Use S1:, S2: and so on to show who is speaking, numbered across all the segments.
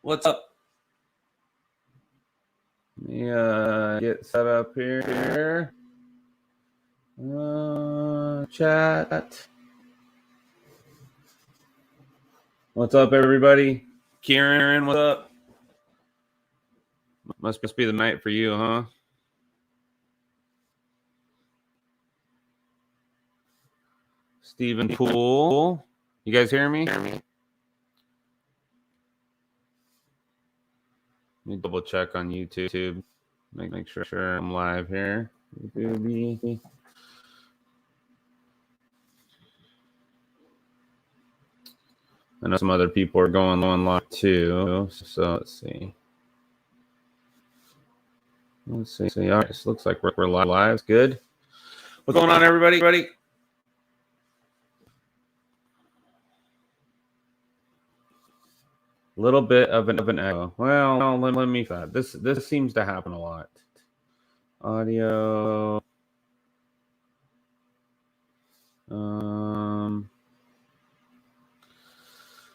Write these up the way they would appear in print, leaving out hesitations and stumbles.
S1: What's up? Let me get set up here. Chat. What's up, everybody? Kieran, what's up? Must be the night for you, huh? Stephen Poole. You guys hear me? Let me double check on YouTube. Make sure I'm live here. YouTube. I know some other people are going live too. So let's see. All right, this looks like we're live. It's good. What's going on, everybody? A little bit of an echo. Well, let me that. This seems to happen a lot. Audio.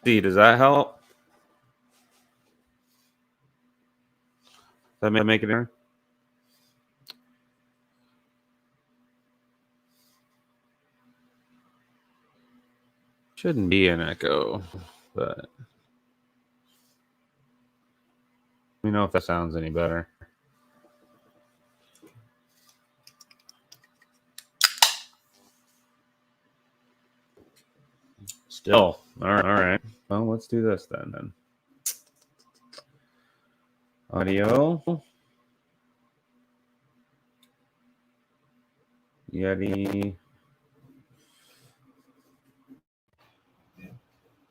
S1: See, does that help? Does that make it there? Shouldn't be an echo, but let me know if that sounds any better. Still. All right. Well, let's do this then. Audio. Yeti.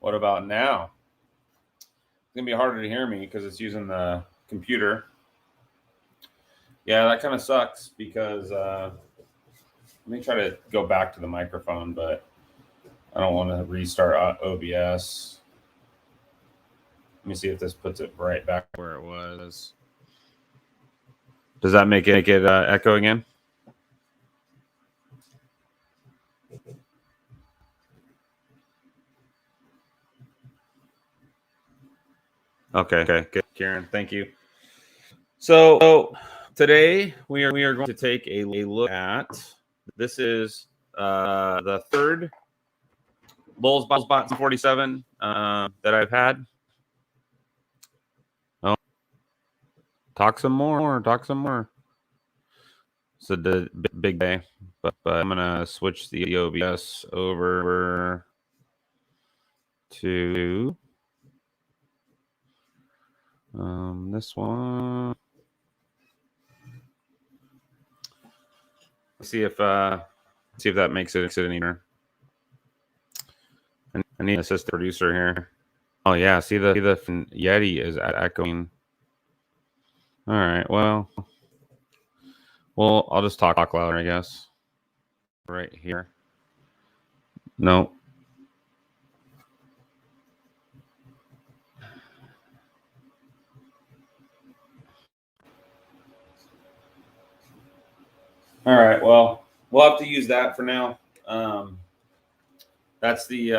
S1: What about now? It's going to be harder to hear me because it's using the computer. Yeah, that kind of sucks because let me try to go back to the microphone, but I don't want to restart OBS. Let me see if this puts it right back where it was. Does that make it echo again? Okay, good, Karen. Thank you. So today we are going to take a look at. This is the third Lulzbot 47 that I've had. Oh, talk some more. So the big day, but I'm gonna switch the OBS over to this one. See if that makes it any better. I need an assistant producer here. Oh yeah, see the Yeti is echoing. All right, well, I'll just talk louder, I guess. Right here. No. All right. Well, we'll have to use that for now. That's the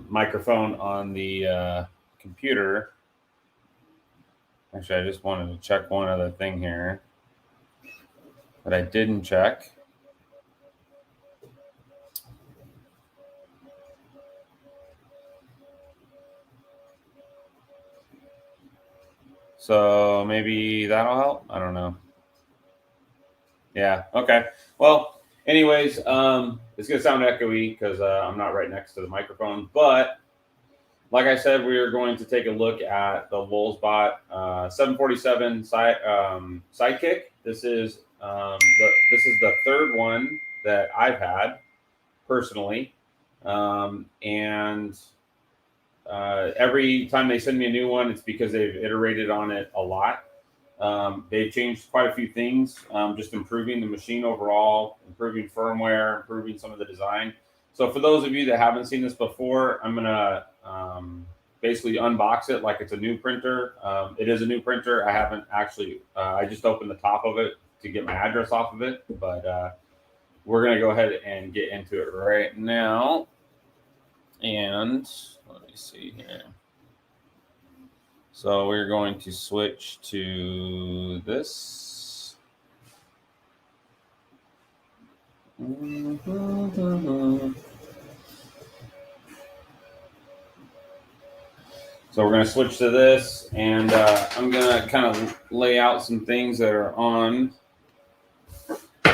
S1: microphone on the computer. Actually, I just wanted to check one other thing here that I didn't check. So maybe that'll help. I don't know. Yeah. Okay. Well, anyways, it's gonna sound echoey because I'm not right next to the microphone. But like I said, we are going to take a look at the Lulzbot 747 Sidekick. This is the third one that I've had personally, and every time they send me a new one, it's because they've iterated on it a lot. They've changed quite a few things, just improving the machine overall, improving firmware, improving some of the design. So for those of you that haven't seen this before, I'm going to basically unbox it like it's a new printer. It is a new printer. I haven't actually, I just opened the top of it to get my address off of it, but we're going to go ahead and get into it right now. And let me see here. So we're going to switch to this. So we're going to switch to this, and I'm going to kind of lay out some things that are on.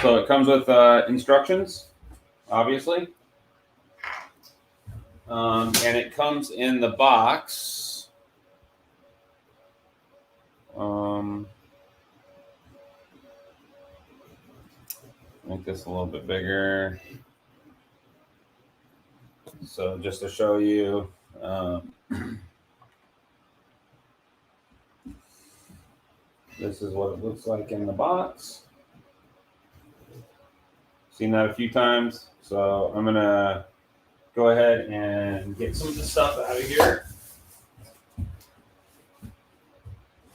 S1: So it comes with instructions, obviously. And it comes in the box. Make this a little bit bigger. So just to show you, this is what it looks like in the box. Seen that a few times. So I'm gonna go ahead and get some of the stuff out of here.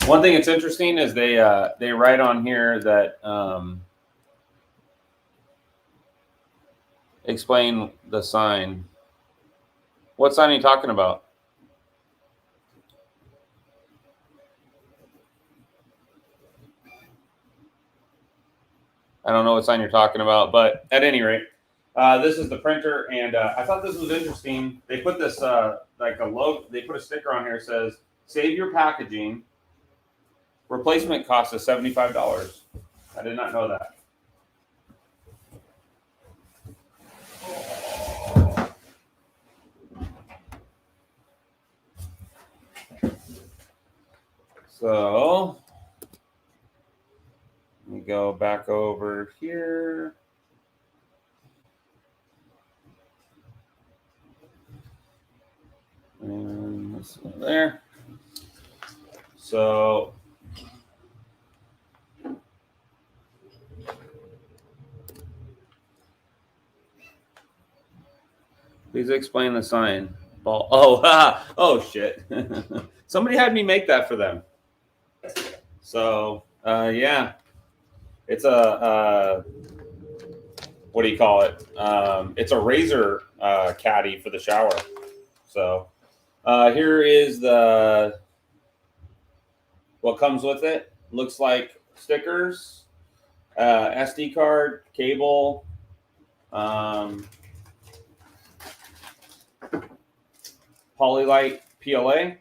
S1: One thing that's interesting is they write on here that explain the sign. What sign are you talking about? I don't know what sign you're talking about, but at any rate, this is the printer, and I thought this was interesting. They put this like a logo. They put a sticker on here that says "Save your packaging. Replacement cost is $75." I did not know that. So let me go back over here. And this one there. So please explain the sign. Ball. Oh, oh shit. Somebody had me make that for them. So yeah, it's a what do you call it? It's a razor caddy for the shower. So here is the what comes with it. Looks like stickers, SD card, cable, Polylite PLA,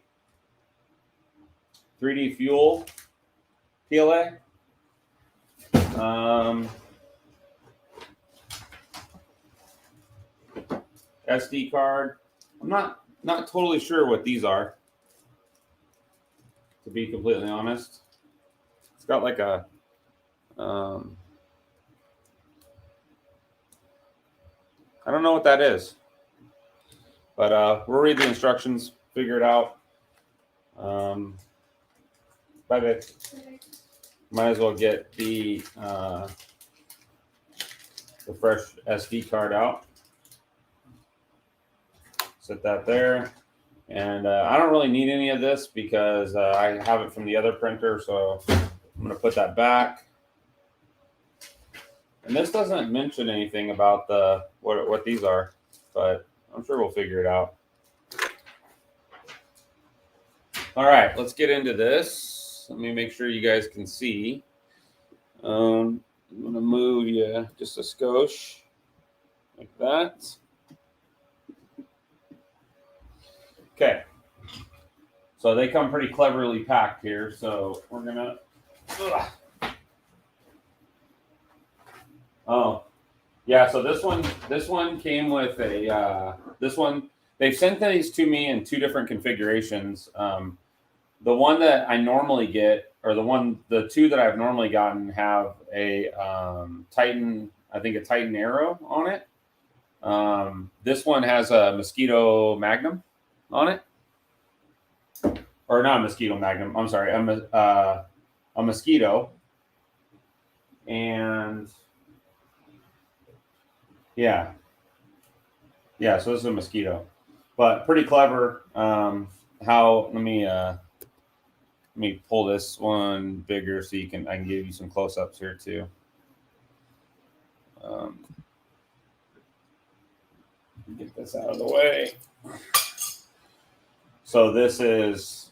S1: 3D Fuel PLA, SD card. I'm not totally sure what these are, to be completely honest. It's got like a I don't know what that is, but we'll read the instructions, figure it out. But might as well get the fresh SD card out. Set that there. And I don't really need any of this because I have it from the other printer, so I'm going to put that back. And this doesn't mention anything about what these are, but I'm sure we'll figure it out. All right, let's get into this. Let me make sure you guys can see. I'm going to move you just a skosh like that. Okay. So they come pretty cleverly packed here. So we're going to... Oh, yeah. So this one came with a, this one, they've sent these to me in two different configurations. The one that I normally get, or the two that I've normally gotten have a Titan, I think a Titan Arrow on it. This one has a Mosquito Magnum on it. Or not a Mosquito Magnum, I'm sorry, a Mosquito. And yeah, so this is a Mosquito, but pretty clever. Let me pull this one bigger so I can give you some close-ups here too. Get this out of the way. So this is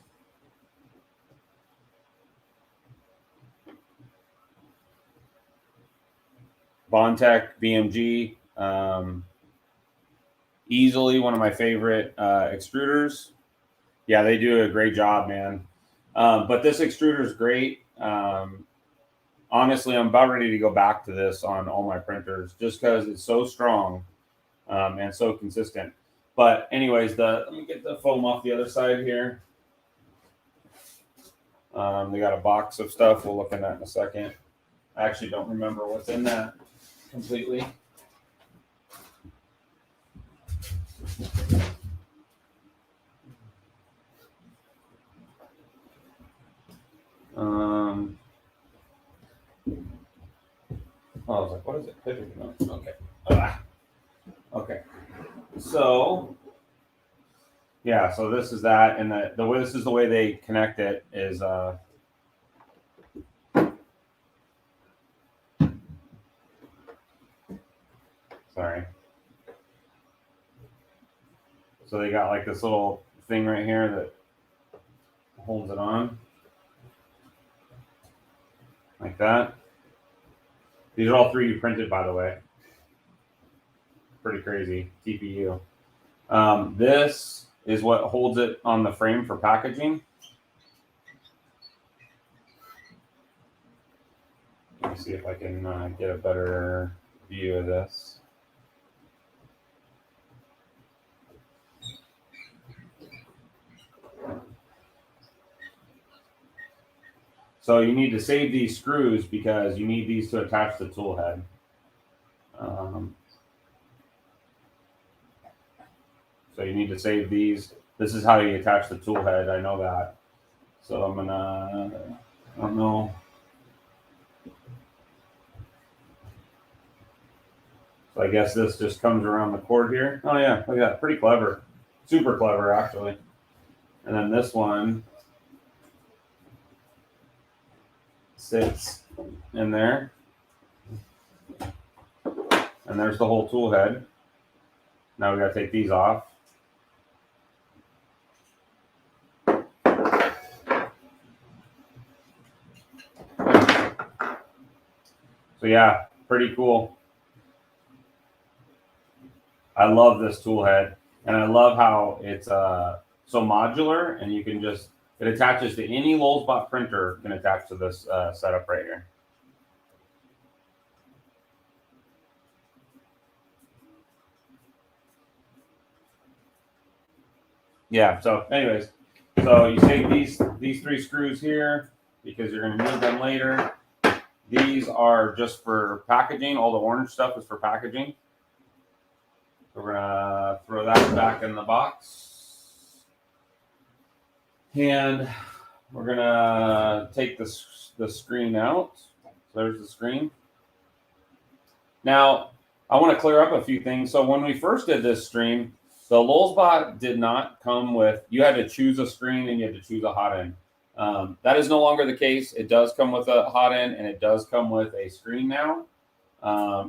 S1: Bondtech BMG. Easily one of my favorite extruders. Yeah, they do a great job, man. But this extruder is great. Honestly, I'm about ready to go back to this on all my printers just because it's so strong and so consistent. But anyways, let me get the foam off the other side here. They got a box of stuff. We'll look at that in a second. I actually don't remember what's in that completely. I was like, what is it? Okay. Okay. So, yeah, so this is that. And the way this is the way they connect it is sorry. So they got like this little thing right here that holds it on. Like that. These are all 3D printed, by the way. Pretty crazy. TPU. This is what holds it on the frame for packaging. Let me see if I can get a better view of this. So you need to save these screws because you need these to attach the tool head. So you need to save these. This is how you attach the tool head. I know that. So I'm gonna, I don't know. So I guess this just comes around the cord here. Oh yeah, look at that. Pretty clever. Super clever, actually. And then this one sits in there. And there's the whole tool head. Now we gotta take these off. So yeah, pretty cool. I love this tool head, and I love how it's so modular, and you can just, it attaches to any Lulzbot printer, can attach to this setup right here. Yeah, so anyways, so you save these 3 screws here because you're going to need them later. These are just for packaging. All the orange stuff is for packaging. So we're going to throw that back in the box. And we're going to take the screen out. So there's the screen. Now, I want to clear up a few things. So when we first did this stream, the Lulzbot did not come with, you had to choose a screen and you had to choose a hot end. That is no longer the case. It does come with a hot end and it does come with a screen now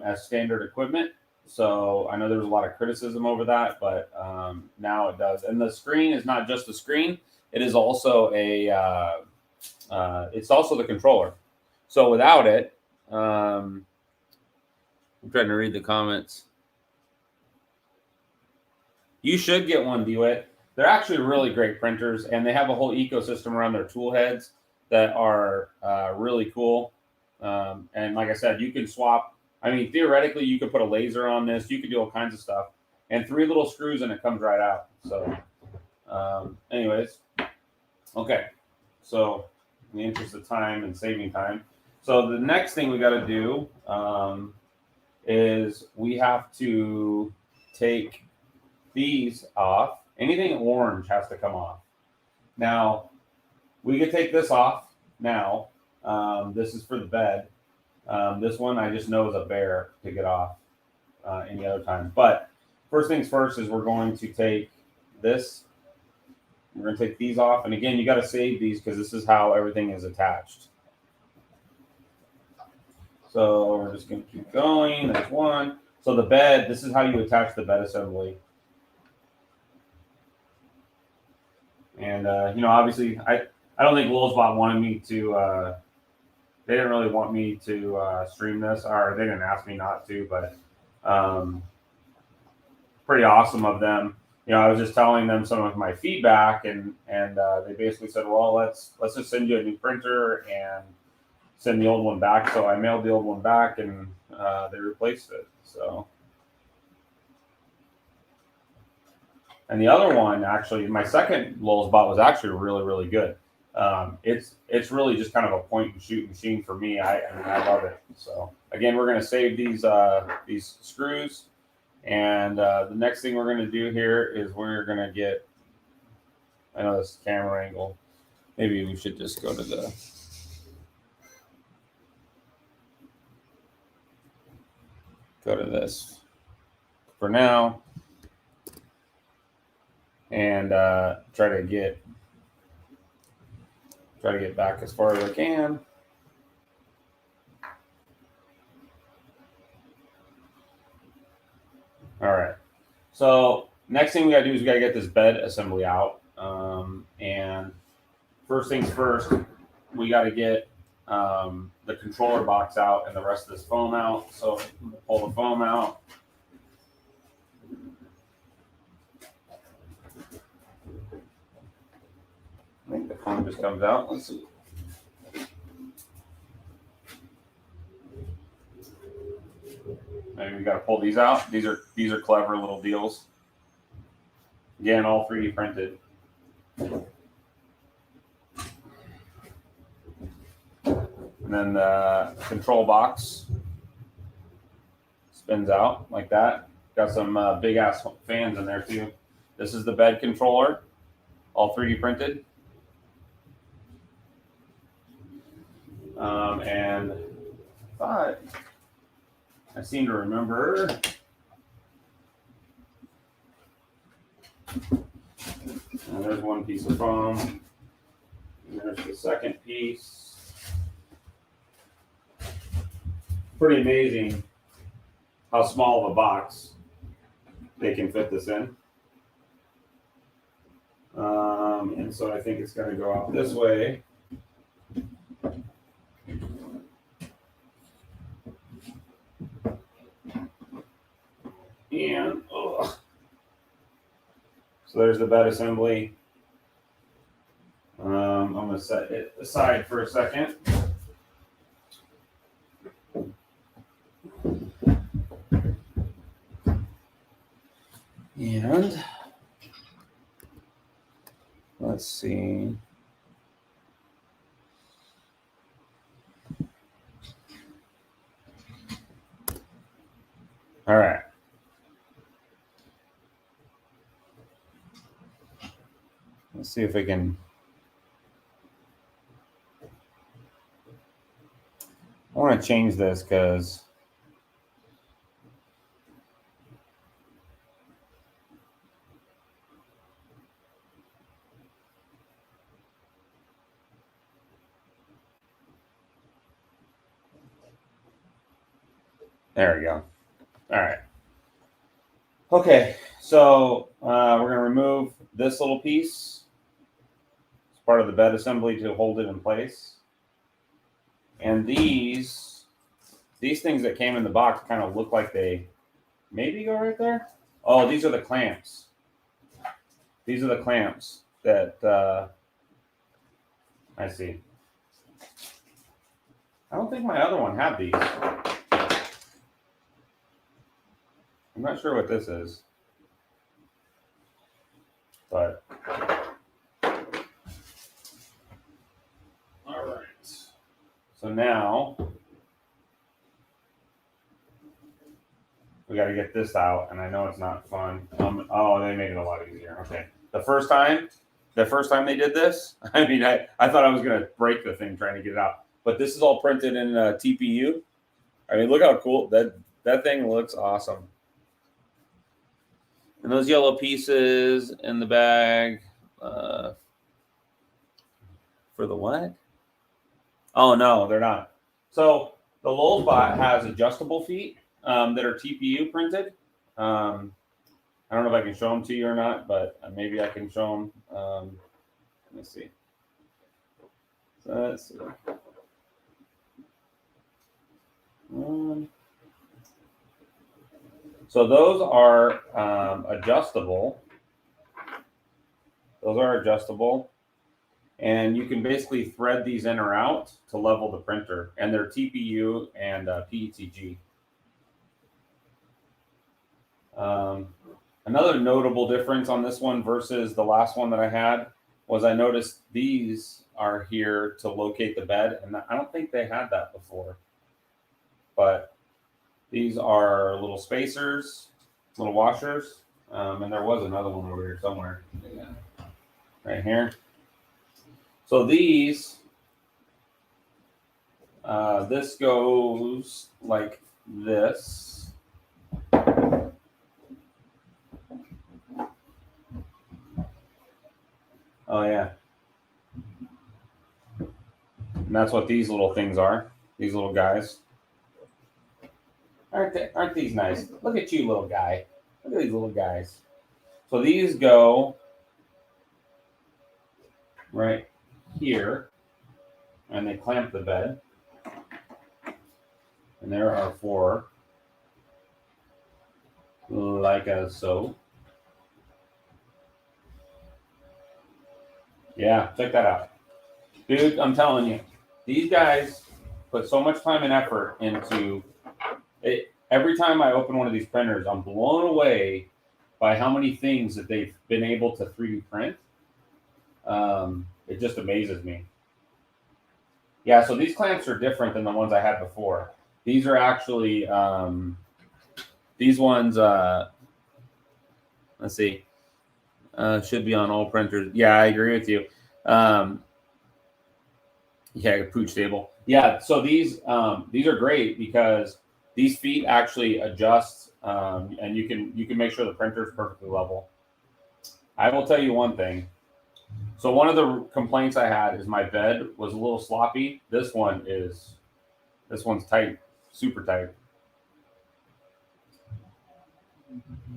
S1: as standard equipment. So I know there was a lot of criticism over that, but now it does. And the screen is not just the screen. It is also it's also the controller. So without it, I'm trying to read the comments. You should get one, DeWitt. They're actually really great printers, and they have a whole ecosystem around their tool heads that are really cool. And like I said, you can swap. I mean, theoretically, you could put a laser on this. You could do all kinds of stuff. And 3 little screws, and it comes right out. So anyways, okay. So in the interest of time and saving time. So the next thing we got to do is we have to take these off. Anything orange has to come off. Now, we could take this off now. This is for the bed. This one I just know is a bear to get off any other time. But first things first is we're going to take this. We're going to take these off. And again, you got to save these because this is how everything is attached. So we're just going to keep going. There's one. So the bed, this is how you attach the bed assembly. And obviously, I don't think Lulzbot wanted me to. They didn't really want me to stream this, or they didn't ask me not to, but pretty awesome of them. I was just telling them some of my feedback, and they basically said, well, let's just send you a new printer and send the old one back. So I mailed the old one back, and they replaced it. So, and the other one, actually, my second Lulzbot was actually really, really good. It's really just kind of a point and shoot machine for me. I love it. So again, we're going to save these screws, and the next thing we're going to do here is we're going to get. I know this camera angle. Maybe we should just go to this for now, and try to get back as far as I can. All right. So next thing we got to do is we got to get this bed assembly out. And first things first, we got to get the controller box out and the rest of this foam out. So pull the foam out. I think the foam just comes out. Let's see. Maybe we got to pull these out. These are clever little deals. Again, all 3D printed. And then the control box spins out like that. Got some big ass fans in there too. This is the bed controller, all 3D printed. And I seem to remember. And there's one piece of foam. And there's the second piece. Pretty amazing how small of a box they can fit this in. And so I think it's going to go out this way. And so there's the bed assembly. I'm going to set it aside for a second. And let's see. All right. Let's see if I can. I want to change this because there we go. All right. Okay, so we're going to remove this little piece. It's part of the bed assembly to hold it in place. And these things that came in the box kind of look like they maybe go right there. Oh, these are the clamps. These are the clamps that I see. I don't think my other one had these. I'm not sure what this is, but all right. So now we got to get this out, and I know it's not fun. Oh, they made it a lot easier. Okay, the first time they did this, I mean, I thought I was gonna break the thing trying to get it out, but this is all printed in TPU. I mean, look how cool that thing looks. Awesome. And those yellow pieces in the bag for the what? Oh, no, they're not. So the Lulzbot has adjustable feet that are TPU printed. I don't know if I can show them to you or not, but maybe I can show them. Let me see. So let's see. So those are adjustable. Those are adjustable. And you can basically thread these in or out to level the printer. And they're TPU and PETG. Another notable difference on this one versus the last one that I had was I noticed these are here to locate the bed. And I don't think they had that before. But these are little spacers, little washers. And there was another one over here somewhere. Yeah. Right here. So these, this goes like this. Oh yeah. And that's what these little things are. These little guys. Aren't these nice? Look at you, little guy. Look at these little guys. So these go right here, and they clamp the bed. And there are 4, like so. Yeah, check that out. Dude, I'm telling you, these guys put so much time and effort into it. Every time I open one of these printers, I'm blown away by how many things that they've been able to 3D print. It just amazes me. Yeah, so these clamps are different than the ones I had before. These are actually, these ones, let's see, should be on all printers. Yeah, I agree with you. Yeah, pooch table. Yeah, so these are great because these feet actually adjust, and you can make sure the printer is perfectly level. I will tell you one thing. So one of the complaints I had is my bed was a little sloppy. This one's tight, super tight.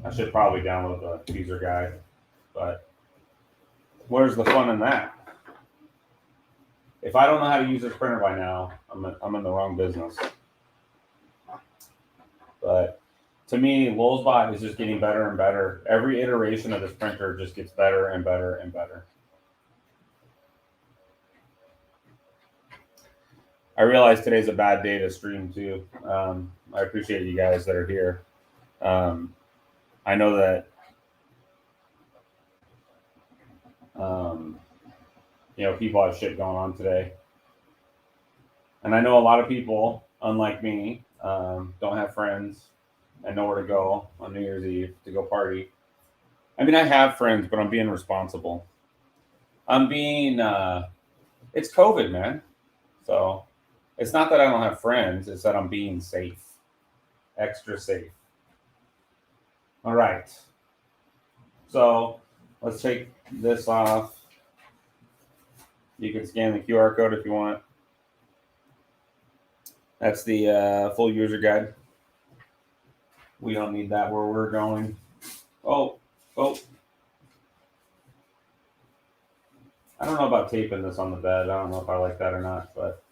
S1: I should probably download the user guide, but where's the fun in that? If I don't know how to use this printer by now, I'm in the wrong business. But to me, Lulzbot is just getting better and better. Every iteration of this printer just gets better and better and better. I realize today's a bad day to stream too. I appreciate you guys that are here. I know that people have shit going on today, and I know a lot of people, unlike me, don't have friends and nowhere to go on New Year's Eve to go party. I mean, I have friends, but I'm being responsible. It's COVID, man. So it's not that I don't have friends, it's that I'm being safe, extra safe. All right. So let's take this off. You can scan the QR code if you want. That's the full user guide. We don't need that where we're going. Oh. I don't know about taping this on the bed. I don't know if I like that or not, but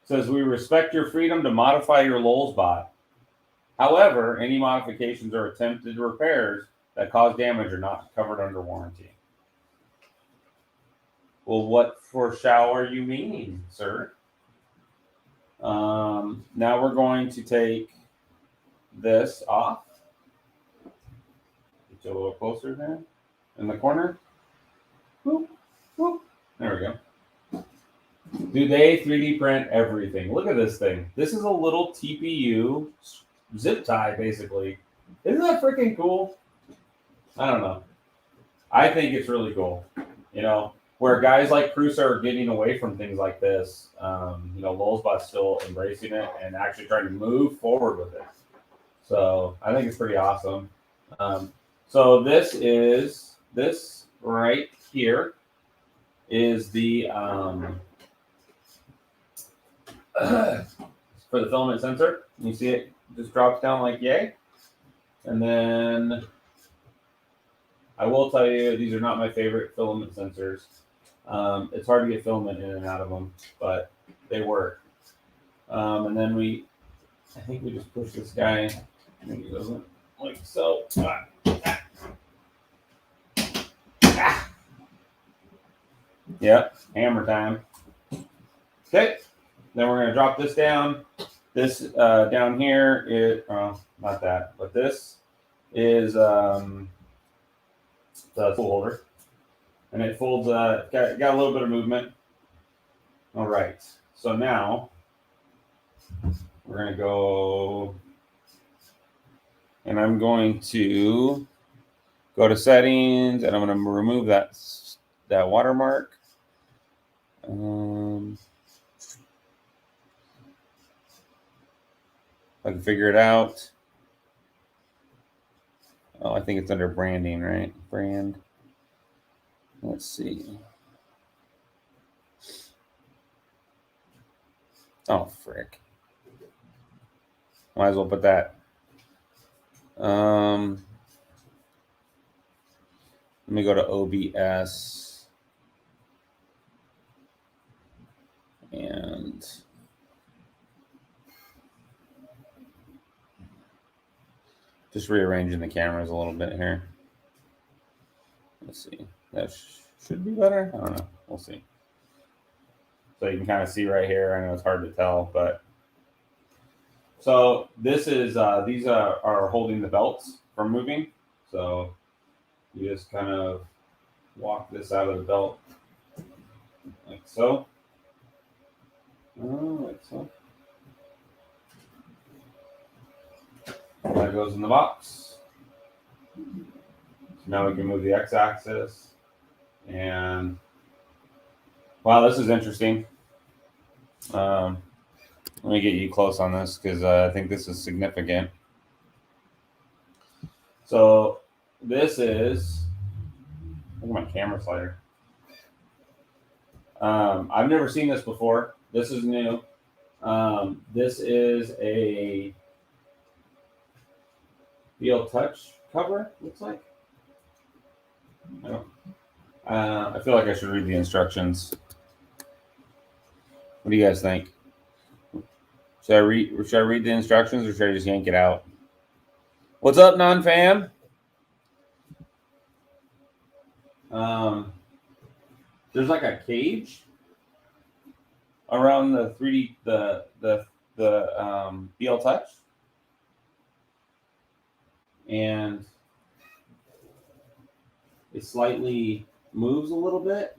S1: it says we respect your freedom to modify your Lulzbot. However, any modifications or attempted repairs that cause damage are not covered under warranty. Well, what for shower you mean, sir? Now we're going to take this off. Get you a little closer there. In the corner. Whoop, whoop. There we go. Do they 3D print everything? Look at this thing. This is a little TPU zip tie, basically. Isn't that freaking cool? I don't know. I think it's really cool. Where guys like Cura are getting away from things like this, Lulzbot's still embracing it and actually trying to move forward with it. So I think it's pretty awesome. So this right here is the for the filament sensor. You see it just drops down like yay. And then I will tell you, these are not my favorite filament sensors. It's hard to get filament in and out of them, but they work. And then I think we just push this guy. I think he doesn't like so. Yep, hammer time. Okay, then we're gonna drop this down. This down here is not that, but this is the tool holder, and it folds. Got a little bit of movement. All right, so now we're gonna go, and I'm going to go to settings, and I'm gonna remove that watermark. I can figure it out. Oh, I think it's under branding, right? Brand. Let's see. Oh, frick. Might as well put that. Let me go to OBS. And just rearranging the cameras a little bit here. Let's see. That should be better. I don't know. We'll see. So you can kind of see right here. I know it's hard to tell, but so this is these are holding the belts from moving. So you just kind of walk this out of the belt like so. Like so. That goes in the box. So now we can move the x-axis. And wow, this is interesting. Let me get you close on this because I think this is significant. So this is, look at my camera slider. I've never seen this before. This is new. This is a Feel Touch cover, looks like. I feel like I should read the instructions. What do you guys think? Should I read the instructions or should I just yank it out? What's up, non-fam? There's like a cage around the 3D the BL Touch, and it slightly moves a little bit.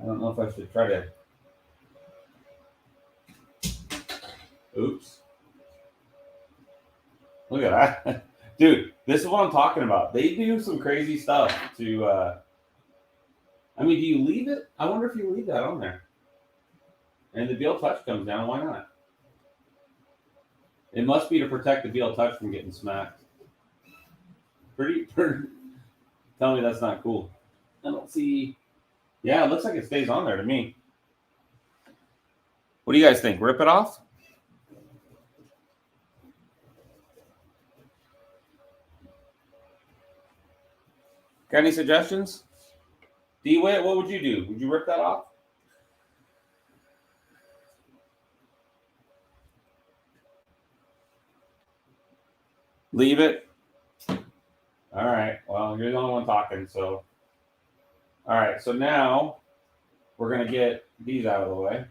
S1: I don't know if I should try to. Oops. Look at that. Dude, this is what I'm talking about. They do some crazy stuff to, I mean, do you leave it? I wonder if you leave that on there. And the BL Touch comes down, why not? It must be to protect the BL Touch from getting smacked. Pretty, tell me that's not cool. I don't see, yeah, it looks like it stays on there to me. What do you guys think? Rip it off? Got any suggestions? D-Wit, what would you do? Would you rip that off? Leave it? All right. Well, you're the only one talking, so. All right. So now we're going to get these out of the way.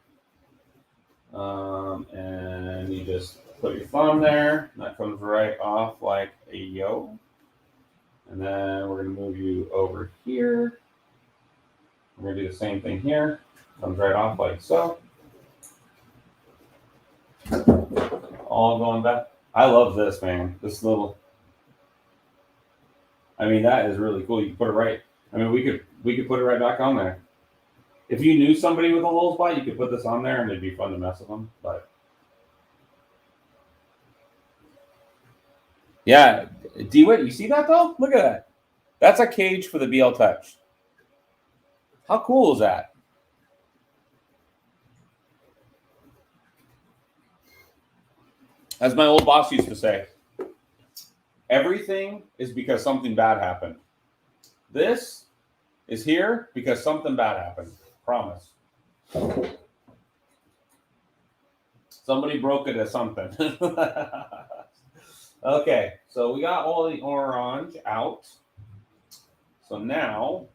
S1: And you just put your thumb there. That comes right off like a yo. And then we're going to move you over here. We're going to do the same thing here. Comes right off like so. All going back. I love this, man. This little. I mean, that is really cool. You can put it right. I mean, we could put it right back on there. If you knew somebody with a Lulzbot, you could put this on there, and it'd be fun to mess with them. But yeah, D-Wit, you see that though? Look at that. That's a cage for the BL Touch. How cool is that? As my old boss used to say, Everything is because something bad happened. This is here because something bad happened. Promise. Somebody broke it at something. Okay, so we got all the orange out. So now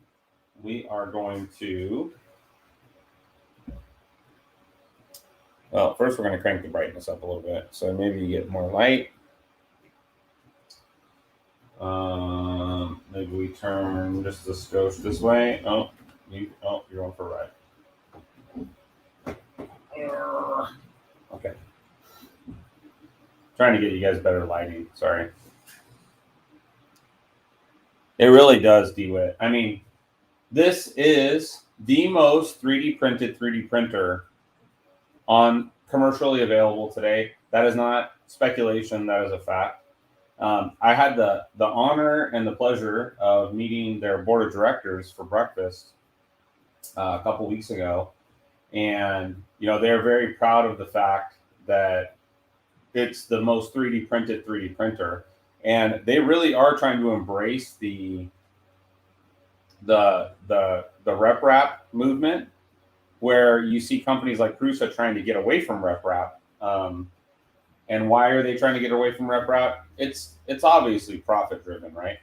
S1: we are going to, well, first we're going to crank the brightness up a little bit. So maybe you get more light. Maybe we turn just the skosh this way. Oh, you're going for right. Okay. Trying to get you guys better lighting. Sorry. It really does, DeWitt. I mean, this is the most 3D printed 3D printer on commercially available today. That is not speculation. That is a fact. I had the honor and the pleasure of meeting their board of directors for breakfast a couple weeks ago, and they're very proud of the fact that it's the most 3D printed 3D printer, and they really are trying to embrace the rep wrap movement, where you see companies like Cura trying to get away from rep wrap. And why are they trying to get away from rep wrap? It's obviously profit driven, right?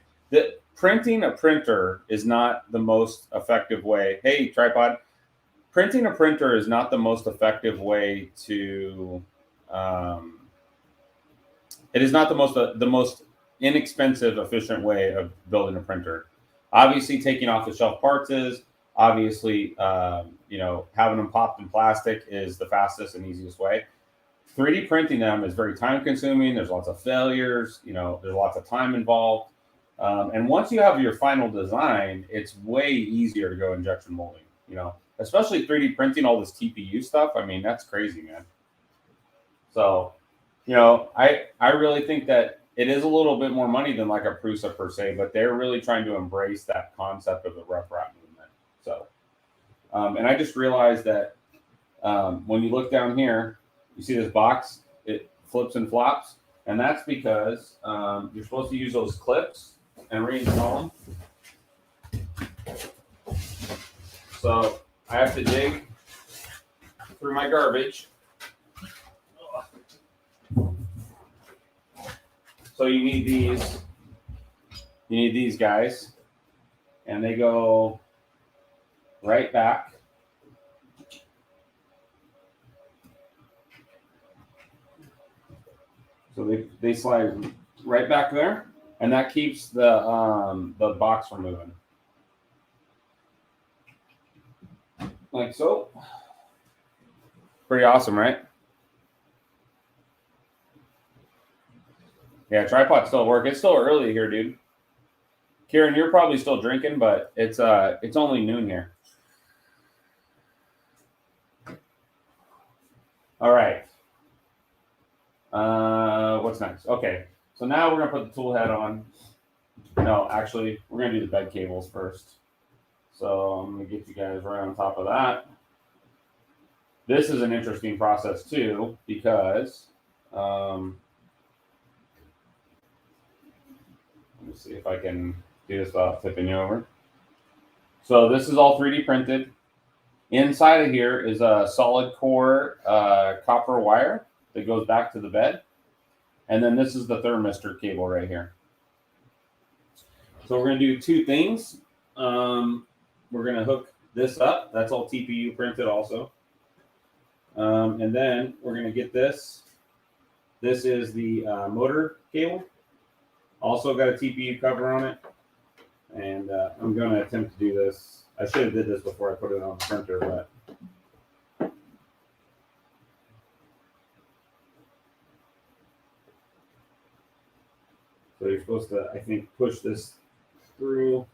S1: Printing a printer is not the most effective way. Hey, tripod. Printing a printer is not the most effective way to. It is not the most inexpensive, efficient way of building a printer. Obviously, taking off the shelf parts is. Obviously, having them popped in plastic is the fastest and easiest way. 3D printing them is very time consuming. There's lots of failures. There's lots of time involved. And once you have your final design, it's way easier to go injection molding, especially 3D printing all this TPU stuff. I mean, that's crazy, man. So, I really think that it is a little bit more money than like a Prusa per se, but they're really trying to embrace that concept of the rep wrap movement. So, and I just realized that when you look down here, you see this box, it flips and flops, and that's because you're supposed to use those clips and reinstall them. So I have to dig through my garbage. So you need these guys, and they go right back. So they slide right back there, and that keeps the box from moving. Like so. Pretty awesome, right? Yeah, tripod still work. It's still early here, dude. Kieran, you're probably still drinking, but it's only noon here. All right. What's next? Okay, so now we're gonna put the tool head on. No, actually, we're gonna do the bed cables first. So I'm gonna get you guys right on top of that. This is an interesting process too, because let me see if I can do this without tipping you over. So this is all 3D printed. Inside of here is a solid core copper wire that goes back to the bed. And then this is the thermistor cable right here. So we're going to do two things. We're going to hook this up. That's all TPU printed also. And then we're going to get this. This is the motor cable. Also got a TPU cover on it. And I'm going to attempt to do this. I should have did this before I put it on the printer, but so you're supposed to, I think, push this through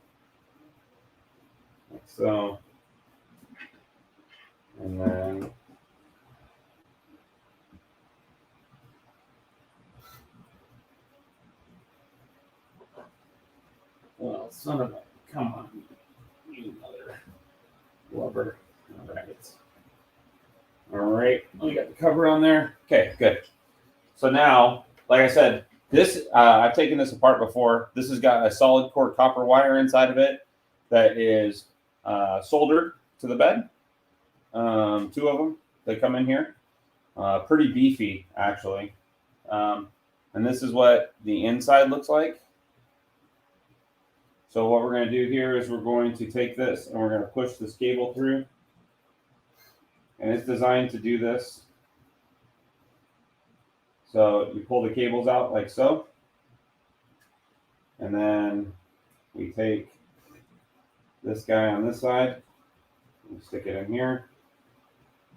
S1: like so. And then well, son of a, come on, you mother lover. All right, we got the cover on there. Okay, good. So now, like I said, This, I've taken this apart before. This has got a solid core copper wire inside of it that is soldered to the bed. 2 of them, they come in here. Pretty beefy, actually. And this is what the inside looks like. So what we're going to do here is we're going to take this and we're going to push this cable through. And it's designed to do this. So you pull the cables out like so. And then we take this guy on this side, we stick it in here.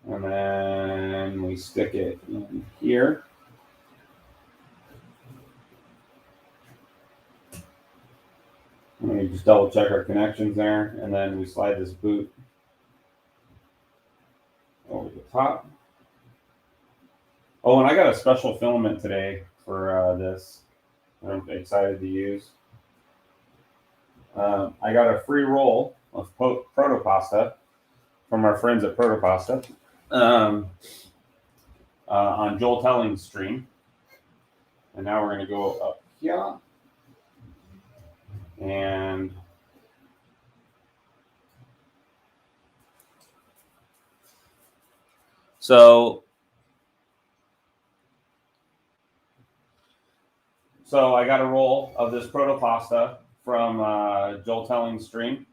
S1: And then we stick it in here. And we just double check our connections there. And then we slide this boot over the top. Oh, and I got a special filament today for this that I'm excited to use. I got a free roll of protopasta from our friends at Protopasta on Joel Telling's stream. And now we're going to go up here. And so I got a roll of this protopasta from Joel Telling's stream.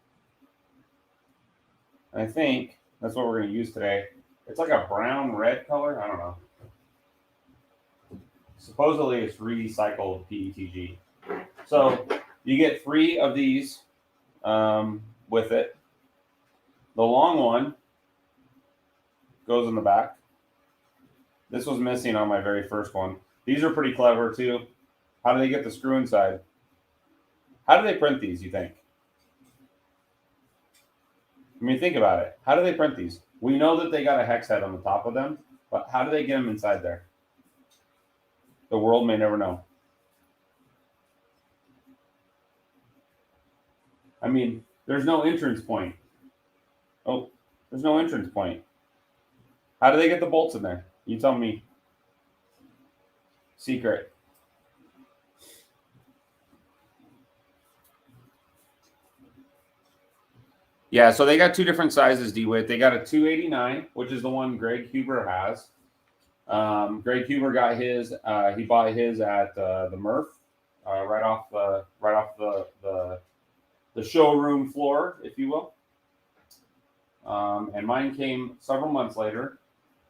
S1: And I think that's what we're going to use today. It's like a brown-red color. I don't know. Supposedly it's recycled PETG. So you get 3 of these with it. The long one goes in the back. This was missing on my very first one. These are pretty clever too. How do they get the screw inside? How do they print these, you think? I mean, think about it. How do they print these? We know that they got a hex head on the top of them, but how do they get them inside there? The world may never know. I mean, there's no entrance point. Oh, there's no entrance point. How do they get the bolts in there? You tell me. Secret. Yeah, so they got 2 different sizes, DeWitt. They got a 289, which is the one Greg Huber has. Greg Huber got his. He bought his at the Murph, right off the showroom floor, if you will. And mine came several months later.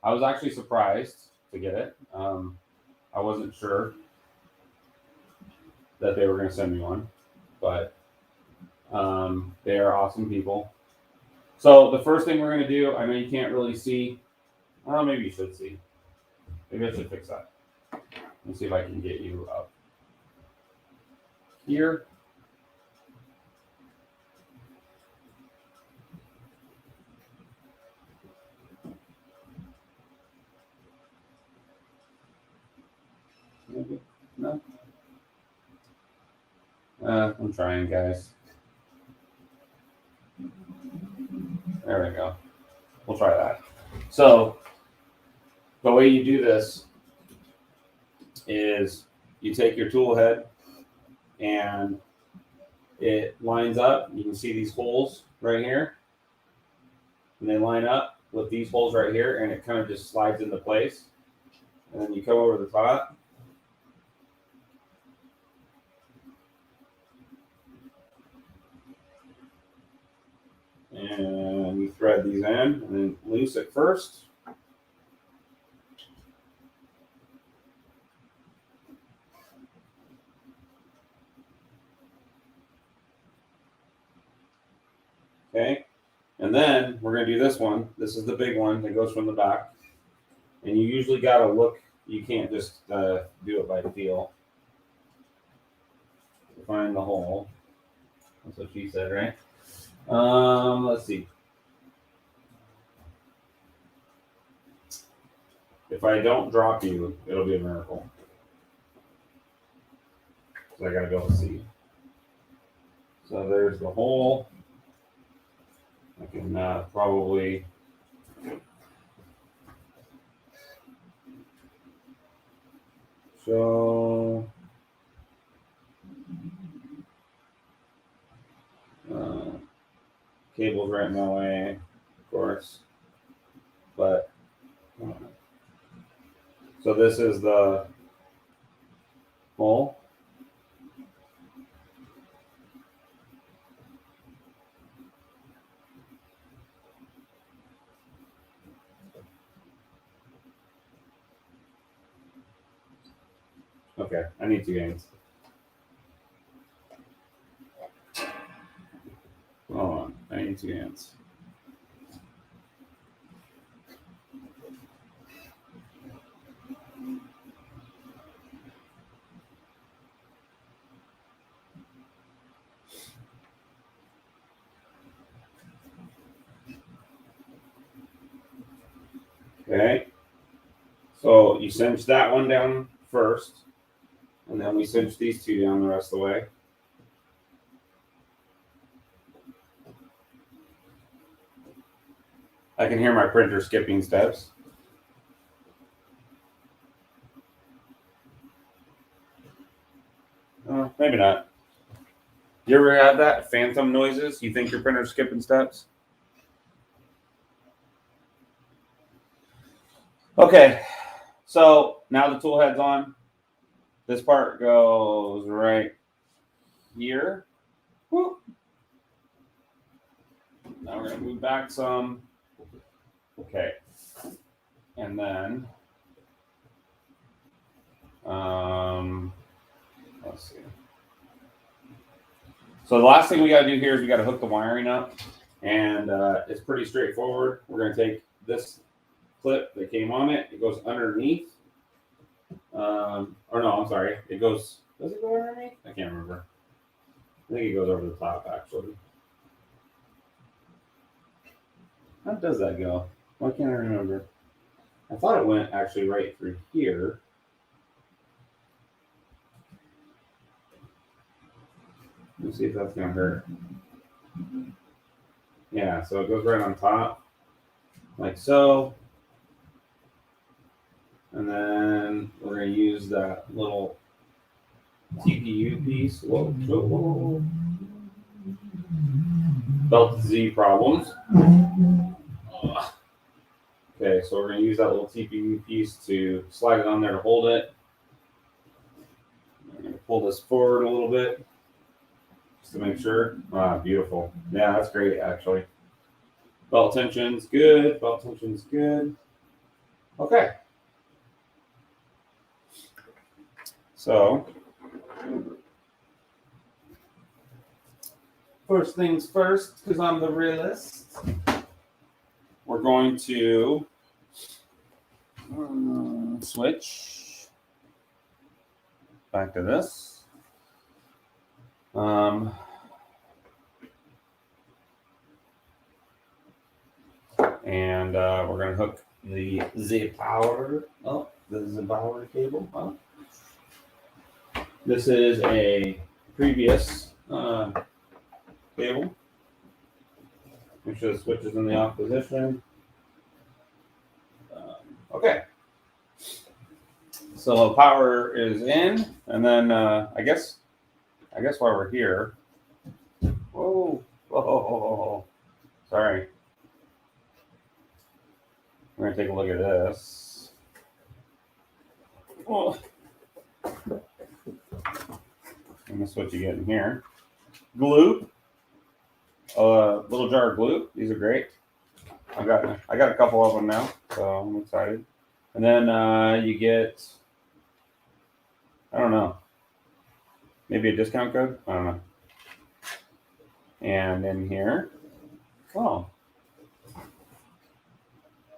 S1: I was actually surprised to get it. I wasn't sure that they were going to send me one, but they are awesome people. So the first thing we're going to do, I know you can't really see. Well, maybe you should see. Maybe I should fix that. Let's see if I can get you up here. Maybe. No. I'm trying, guys. There we go. We'll try that. So the way you do this is you take your tool head and it lines up. You can see these holes right here. And they line up with these holes right here, and it kind of just slides into place. And then you come over the top. And you thread these in and then loose it first. Okay. And then we're going to do this one. This is the big one that goes from the back. And you usually got to look. You can't just do it by feel. Find the hole. That's what she said, right? Let's see. If I don't drop you, it'll be a miracle. So I gotta go and see. So there's the hole. I can probably show. cable's right in my way, of course. But so this is the hole. Okay, I need 2 hands. Hold on, I need 2 hands. Okay, so you cinch that one down first, and then we cinch these 2 down the rest of the way. I can hear my printer skipping steps. Maybe not. You ever had that? Phantom noises? You think your printer's skipping steps? Okay, so now the tool head's on. This part goes right here. Whoop. Now we're going to move back some. Okay. And then, let's see. So the last thing we got to do here is we got to hook the wiring up. And it's pretty straightforward. We're going to take this clip that came on it. It goes underneath. Or no, I'm sorry. It goes, does it go underneath? I can't remember. I think it goes over the top, actually. How does that go? Why can't I remember? I thought it went actually right through here. Let's see if that's going to hurt. Yeah, so it goes right on top, like so. And then we're going to use that little TPU piece. Whoa, whoa, whoa. Belt Z problems. Okay, so we're going to use that little TPU piece to slide it on there to hold it. I'm going to pull this forward a little bit just to make sure. Ah, beautiful. Yeah, that's great, actually. Belt tension's good. Belt tension's good. Okay. So, first things first, because I'm the realist, we're going to switch back to this. And we're going to hook the Z-Power cable up. This is a previous cable. Make sure the switch is in the off position. Okay. So power is in, and then I guess while we're here. Whoa. Sorry. We're gonna take a look at this. Oh. And this is what you get in here. Glue. Little jar of glue. These are great. I got a couple of them now, so I'm excited. And then you get, I don't know, maybe a discount code. I don't know. And in here, oh,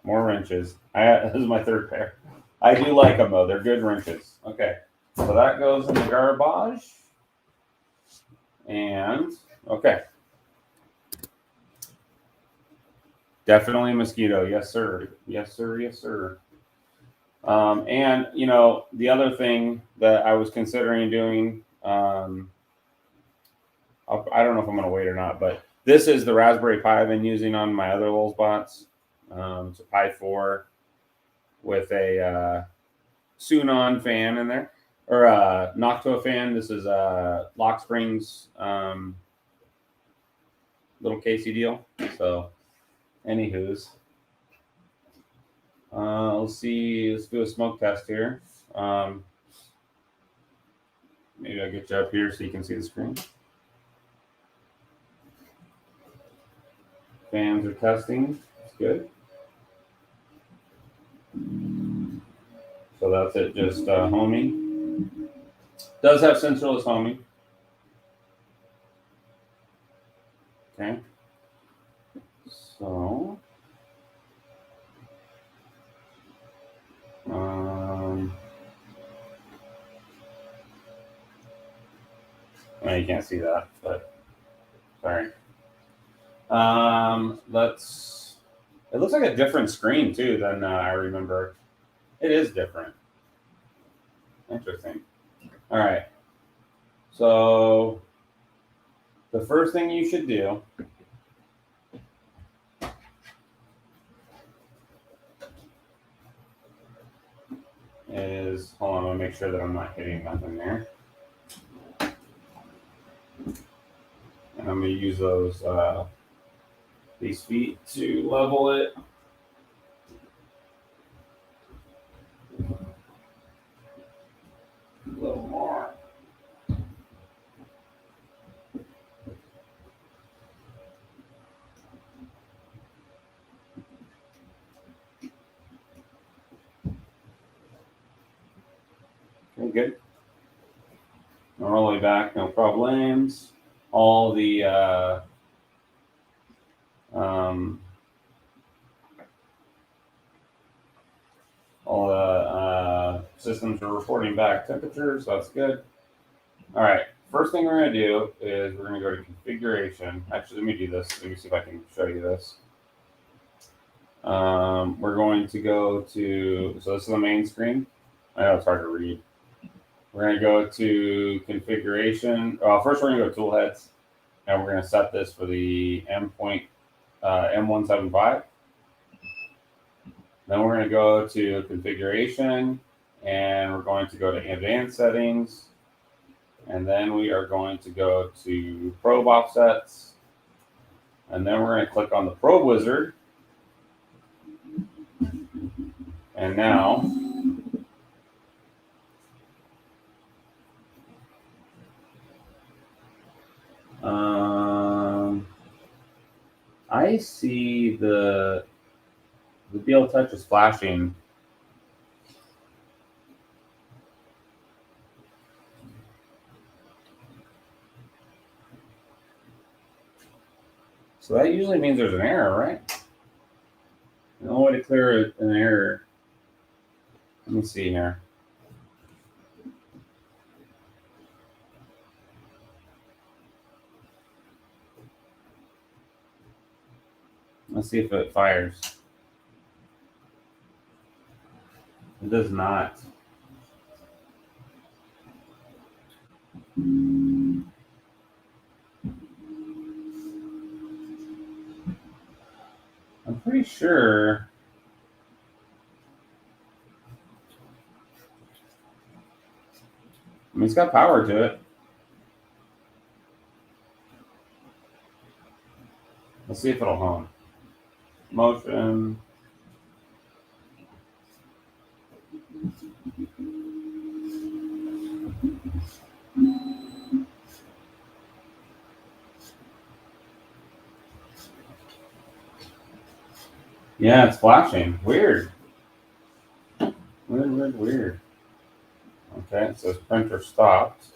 S1: more wrenches. This is my third pair. I do like them though. They're good wrenches. Okay, so that goes in the garbage. And okay. Definitely a mosquito. Yes, sir. Yes, sir. Yes, sir. And, you know, the other thing that I was considering doing, I don't know if I'm going to wait or not, but this is the Raspberry Pi I've been using on my other Lulzbots. It's a Pi 4 with a Sunon fan in there, or a Noctua fan. This is Lock Springs little Casey deal. So, anywho's, let's see. Let's do a smoke test here. Maybe I'll get you up here so you can see the screen. Fans are testing. It's good. So that's it, just homing. Does have sensorless homing. Okay. So, well, you can't see that, but sorry. It looks like a different screen too than I remember. It is different. Interesting. All right. So the first thing you should do is, hold on, I'm gonna make sure that I'm not hitting nothing there. And I'm gonna use these feet to level it. A little more. Okay, good. All the way back, no problems. All the systems are reporting back temperatures, so that's good. All right, first thing we're going to do is we're going to go to configuration. Actually, let me do this. Let me see if I can show you this. We're going to go to, so this is the main screen. I know it's hard to read. We're going to go to configuration. Well, first we're going to go to toolheads, and we're going to set this for the M175. Then we're going to go to configuration, and we're going to go to advanced settings. And then we are going to go to probe offsets. And then we're going to click on the probe wizard. And now I see the BL Touch is flashing. So that usually means there's an error, right? The only way to clear an error. Let me see here. Let's see if it fires. It does not. I'm pretty sure. I mean, it's got power to it. Let's see if it'll hum. Motion. Yeah, it's flashing. Weird. Weird. Okay, it says printer stopped.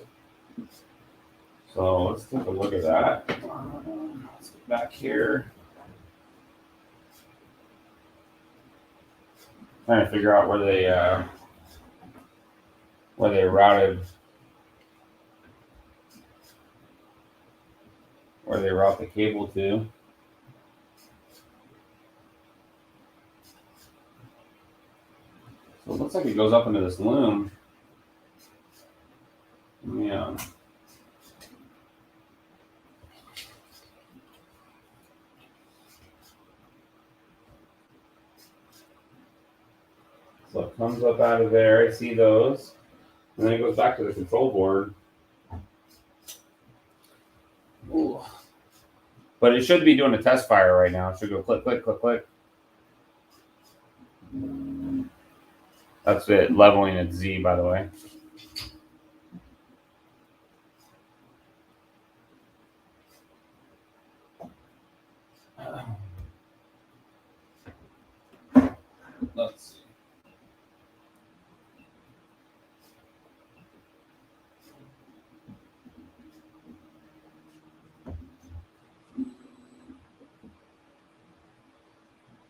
S1: So let's take a look at that. Let's get back here. Trying to figure out where they route the cable to. So it looks like it goes up into this loom. Yeah. So it comes up out of there. I see those. And then it goes back to the control board. Ooh. But it should be doing a test fire right now. It should go click, click, click, click. That's it, leveling at Z, by the way. Let's see.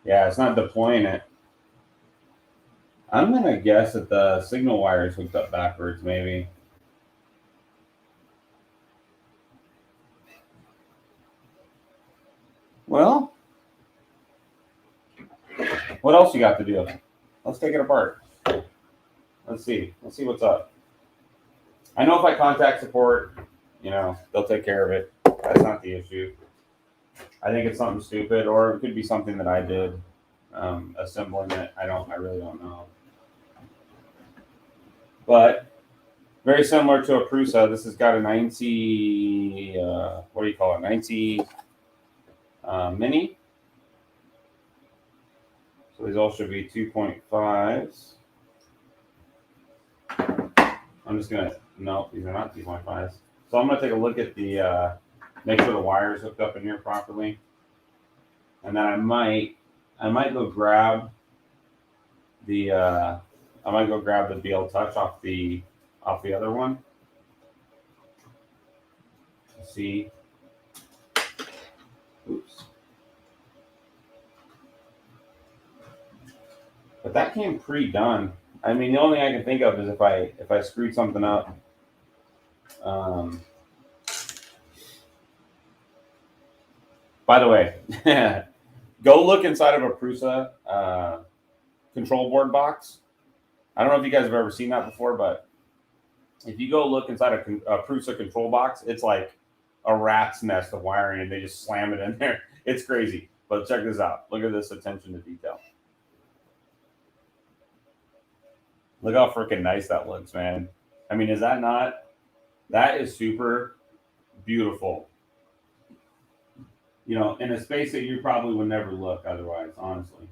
S1: Yeah, it's not deploying it. I'm gonna guess that the signal wire is hooked up backwards, maybe. Well, what else you got to do? Let's take it apart. Let's see. Let's see what's up. I know if I contact support, you know, they'll take care of it. That's not the issue. I think it's something stupid, or it could be something that I did, assembling it. I really don't know. But very similar to a Prusa. This has got a 90, what do you call it? 90 mini. So these all should be 2.5s. I'm just gonna, no, these are not 2.5s. So I'm gonna take a look at the, make sure the wire is hooked up in here properly. And then I might go grab the, BL Touch off the other one. See. Oops. But that came pre-done. I mean, the only thing I can think of is if I screwed something up. By the way, go look inside of a Prusa control board box. I don't know if you guys have ever seen that before, but if you go look inside a Prusa control box, it's like a rat's nest of wiring, and they just slam it in there. It's crazy. But check this out. Look at this attention to detail. Look how freaking nice that looks, man. I mean, is that not? That is super beautiful. You know, in a space that you probably would never look otherwise, honestly.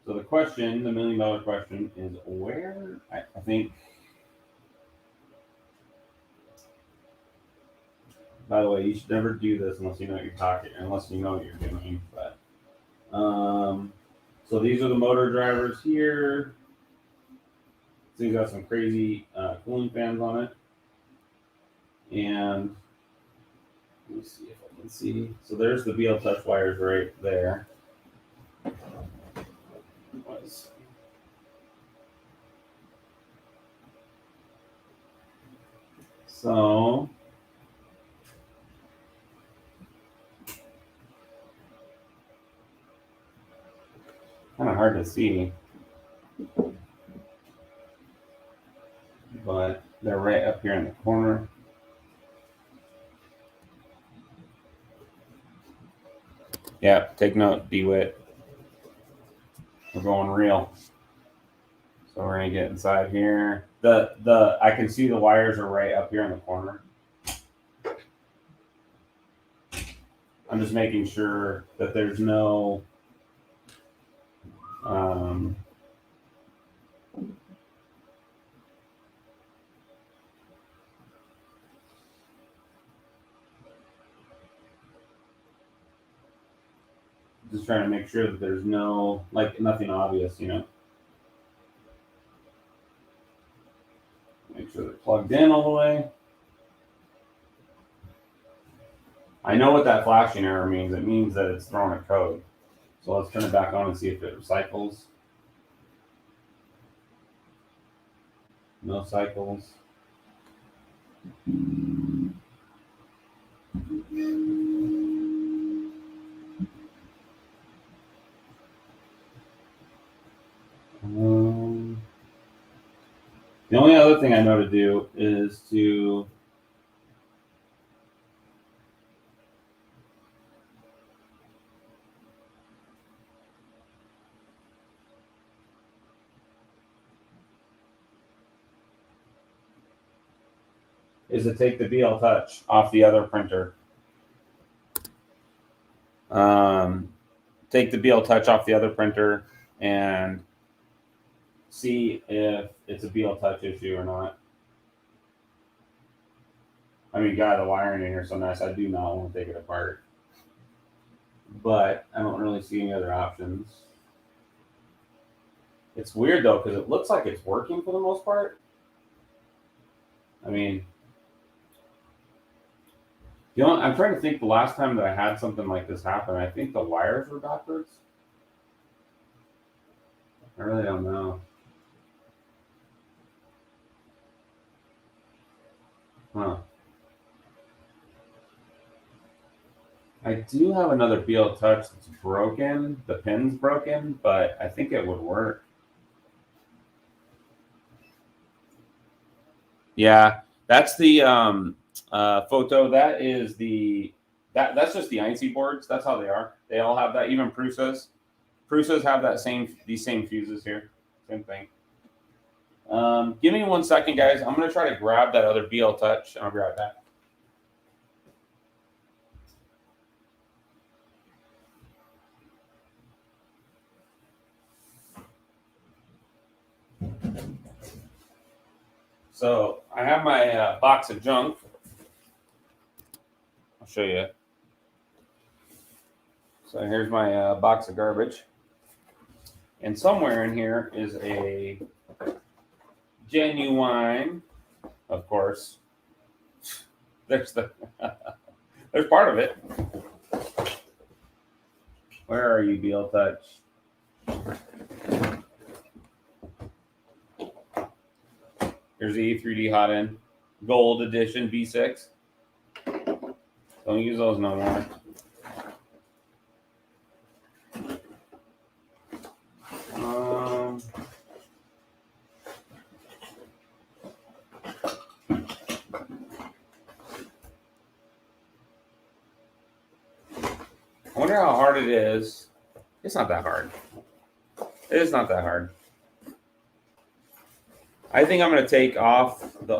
S1: So the question, the $1 million question, is where? I think. By the way, you should never do this unless you know what you're talking, unless you know what you're doing. But so these are the motor drivers here. So you got some crazy cooling fans on it, and let me see if I can see. So there's the BL Touch wires right there. So kind of hard to see, but they're right up here in the corner. Yeah, take note, DeWitt. We're going real. So we're gonna get inside here. I can see the wires are right up here in the corner. I'm just making sure that there's no just trying to make sure that there's no, like, nothing obvious, you know. Make sure they're plugged in all the way. I know what that flashing error means. It means that it's throwing a code. So let's turn it back on and see if it recycles. No cycles. The only other thing I know to do is to take the BL Touch off the other printer. take the BL Touch off the other printer and see if it's a BL Touch issue or not. I mean, God, the wiring in here is so nice. I do not want to take it apart. But I don't really see any other options. It's weird, though, because it looks like it's working for the most part. I mean, you know, I'm trying to think the last time that I had something like this happen. I think the wires were backwards. I really don't know. Huh. I do have another BL Touch that's broken. The pin's broken, but I think it would work. Yeah, that's the photo. That is that's just the INC boards. That's how they are. They all have that. Even Prusas. Prusas have these same fuses here. Same thing. Give me 1 second, guys. I'm gonna try to grab that other BL Touch, and I'll be right back. So I have my box of junk. I'll show you. So here's my box of garbage. And somewhere in here is a genuine, of course. There's there's part of it. Where are you, BL Touch? Here's the E3D hotend, gold edition V6. Don't use those no more. I wonder how hard it is. It's not that hard. It is not that hard. I think I'm going to take off the.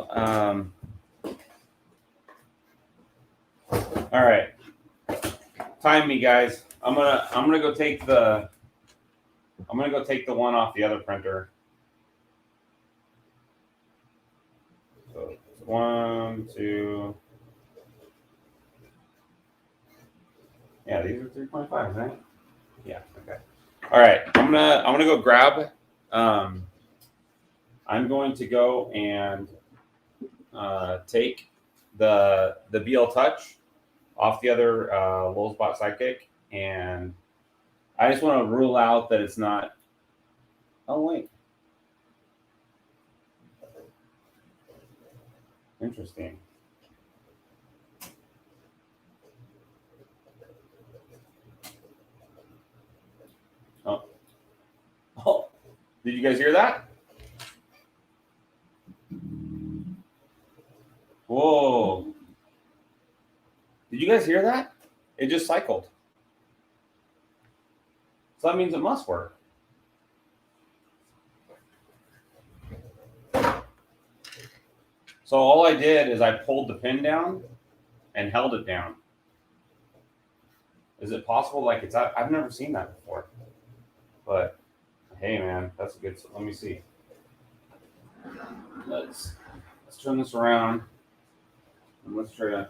S1: All right, time me, guys. I'm gonna go take the. I'm gonna go take the one off the other printer. So 1, 2. Yeah, these are 3.5, right? Yeah. Okay. All right. I'm gonna go grab. I'm going to go and take the BL Touch off the other Lulzbot Sidekick, and I just want to rule out that it's not. Oh wait, interesting. Oh, did you guys hear that? Whoa. Did you guys hear that? It just cycled. So that means it must work. So all I did is I pulled the pin down and held it down. Is it possible? Like it's out? I've never seen that before. But hey, man, that's a good. Let me see. Let's turn this around and let's try to.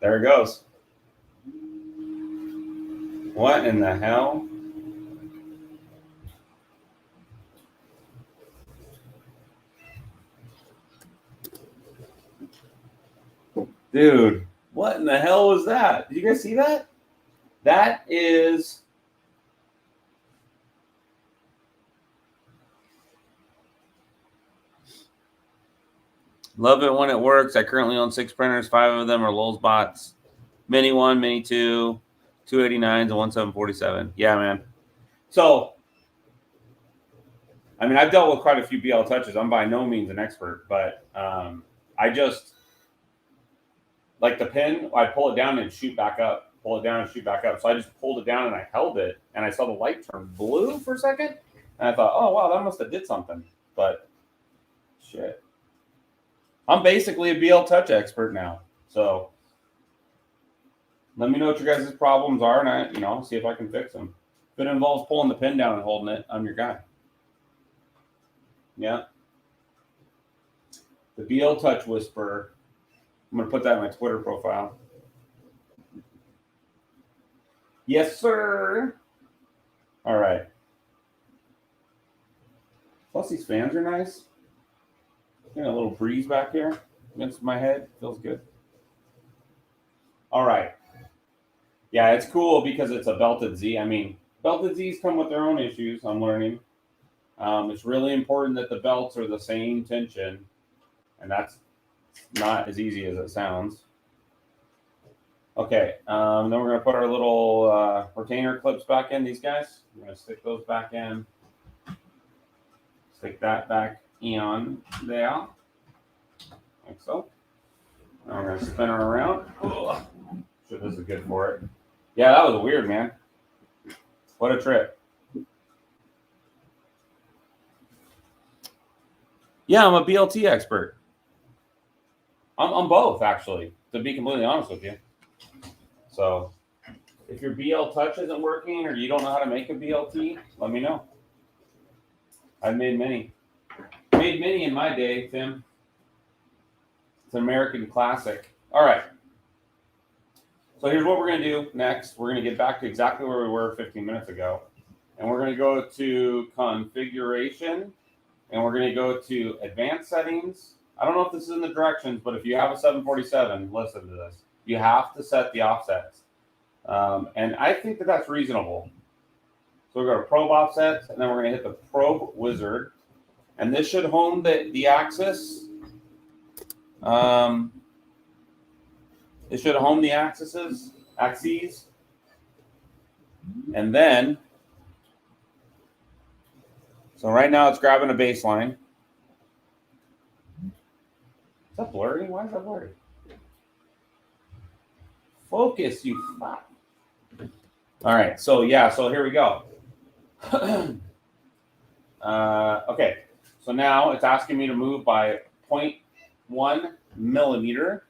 S1: There it goes. What in the hell? Dude, what in the hell was that? Did you guys see that? That is. Love it when it works. I currently own 6 printers. 5 of them are Lulzbots. Mini 1, Mini 2, 289s, and 1747. Yeah, man. So, I mean, I've dealt with quite a few BL Touches. I'm by no means an expert, but I just, like the pin, I pull it down and shoot back up. pull it down and shoot back up. So I just pulled it down and I held it, and I saw the light turn blue for a second, and I thought, oh wow, that must have did something. But shit, I'm basically a BL Touch expert now. So let me know what your guys' problems are, and I, see if I can fix them. If it involves pulling the pin down and holding it, I'm your guy. Yeah. The BL Touch Whisperer. I'm going to put that in my Twitter profile. Yes, sir. All right. Plus, these fans are nice. Getting a little breeze back here against my head. Feels good. All right. Yeah, it's cool because it's a belted Z. I mean, belted Zs come with their own issues, I'm learning. It's really important that the belts are the same tension, and that's not as easy as it sounds. Okay, then we're going to put our little retainer clips back in, these guys. We're going to stick those back in. Stick that back in there, like so. Now we're going to spin her around. Ugh. Sure, this is good for it. Yeah, that was weird, man. What a trip. Yeah, I'm a BLT expert. I'm both, actually, to be completely honest with you. So if your BL Touch isn't working or you don't know how to make a BLT, let me know. I've made many. Made many in my day, Tim. It's an American classic. All right. So here's what we're going to do next. We're going to get back to exactly where we were 15 minutes ago. And we're going to go to configuration. And we're going to go to advanced settings. I don't know if this is in the directions, but if you have a 747, listen to this. You have to set the offsets. And I think that that's reasonable. So we're going to probe offsets, and then we're going to hit the probe wizard. And this should home the axis. It should home the axes. And then, so right now it's grabbing a baseline. Is that blurry? Why is that blurry? Focus, you fuck. All right, so here we go. Okay, so now it's asking me to move by 0.1 millimeter.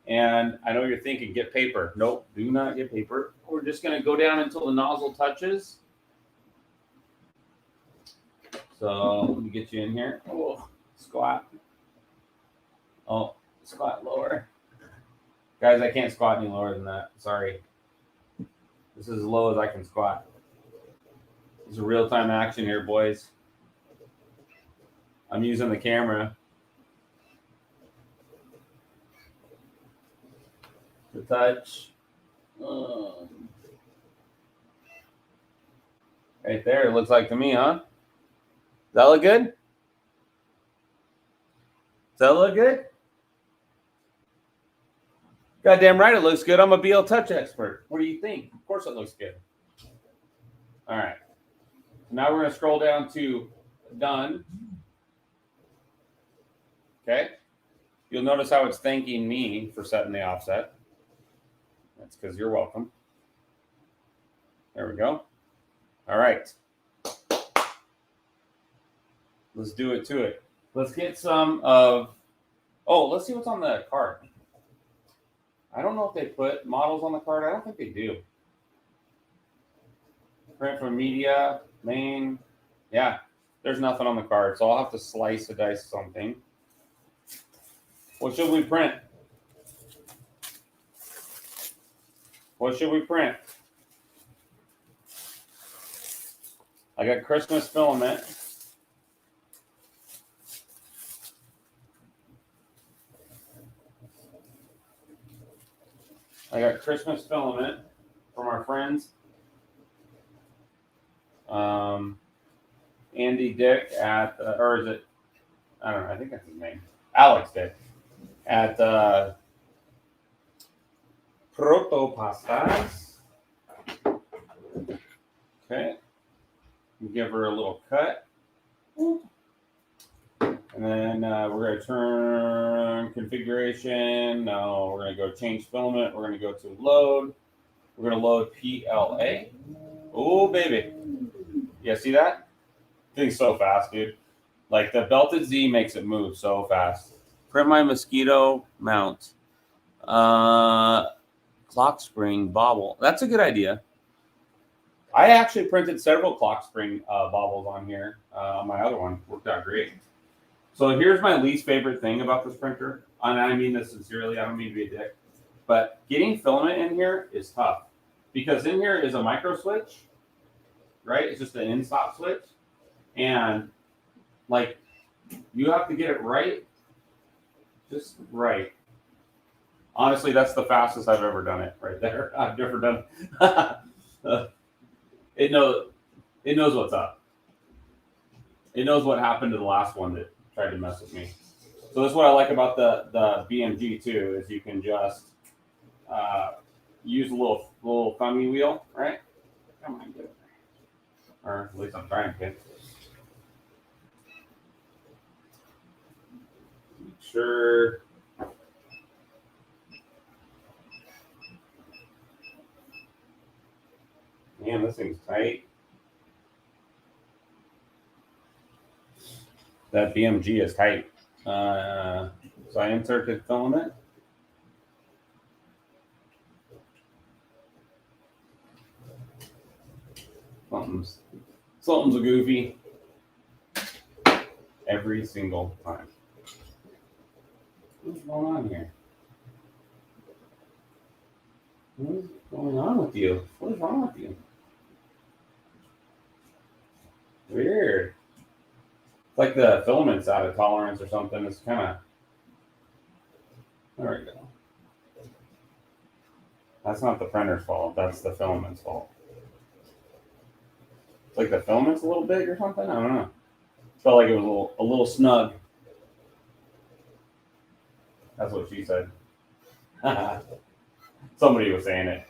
S1: And I know you're thinking, get paper. Nope, do not get paper. We're just going to go down until the nozzle touches. So let me get you in here. Oh, squat. Oh, squat lower. Guys, I can't squat any lower than that. Sorry. This is as low as I can squat. This is real-time action here, boys. I'm using the camera. The touch. Right there, it looks like to me, huh? Does that look good? Does that look good? Goddamn right it looks good. I'm a BL Touch expert. What do you think? Of course it looks good. All right. Now we're going to scroll down to done. Okay. You'll notice how it's thanking me for setting the offset. That's because you're welcome. There we go. All right. Let's do it to it. Let's get some of... Oh, let's see what's on the card. I don't know if they put models on the card. I don't think they do. Print from media, main. Yeah, there's nothing on the card, so I'll have to slice and dice something. What should we print? What should we print? I got Christmas filament. I got Christmas filament from our friends. Andy Dick at, or is it, I don't know, I think that's his name. Alex Dick at Protopastas. Okay. Give her a little cut. And then we're going to turn configuration. No, we're going to go change filament. We're going to go to load. We're going to load PLA. Oh, baby. Yeah, see that? Thing's so fast, dude. Like the belted Z makes it move so fast. Print my mosquito mount. Clock spring bobble. That's a good idea. I actually printed several clock spring bobbles on here. On my other one. Worked out great. So here's my least favorite thing about this printer. And I mean this sincerely. I don't mean to be a dick. But getting filament in here is tough. Because in here is a micro switch. Right? It's just an in-stop switch. And like you have to get it right. Just right. Honestly, that's the fastest I've ever done it right there. I've never done it knows what's up. It knows what happened to the last one that tried to mess with me. So that's what I like about the BMG too, is you can just use a little thummy wheel, right? Come on, get it. Or at least I'm trying to. Make sure. Man, this thing's tight. That BMG is tight. So I inserted filament. Something's a goofy every single time. What's going on here? What is going on with you? What is wrong with you? Weird. It's like the filament's out of tolerance or something. It's kind of... There we go. That's not the printer's fault. That's the filament's fault. It's like the filament's a little big or something. I don't know. Felt like it was a little snug. That's what she said. Somebody was saying it.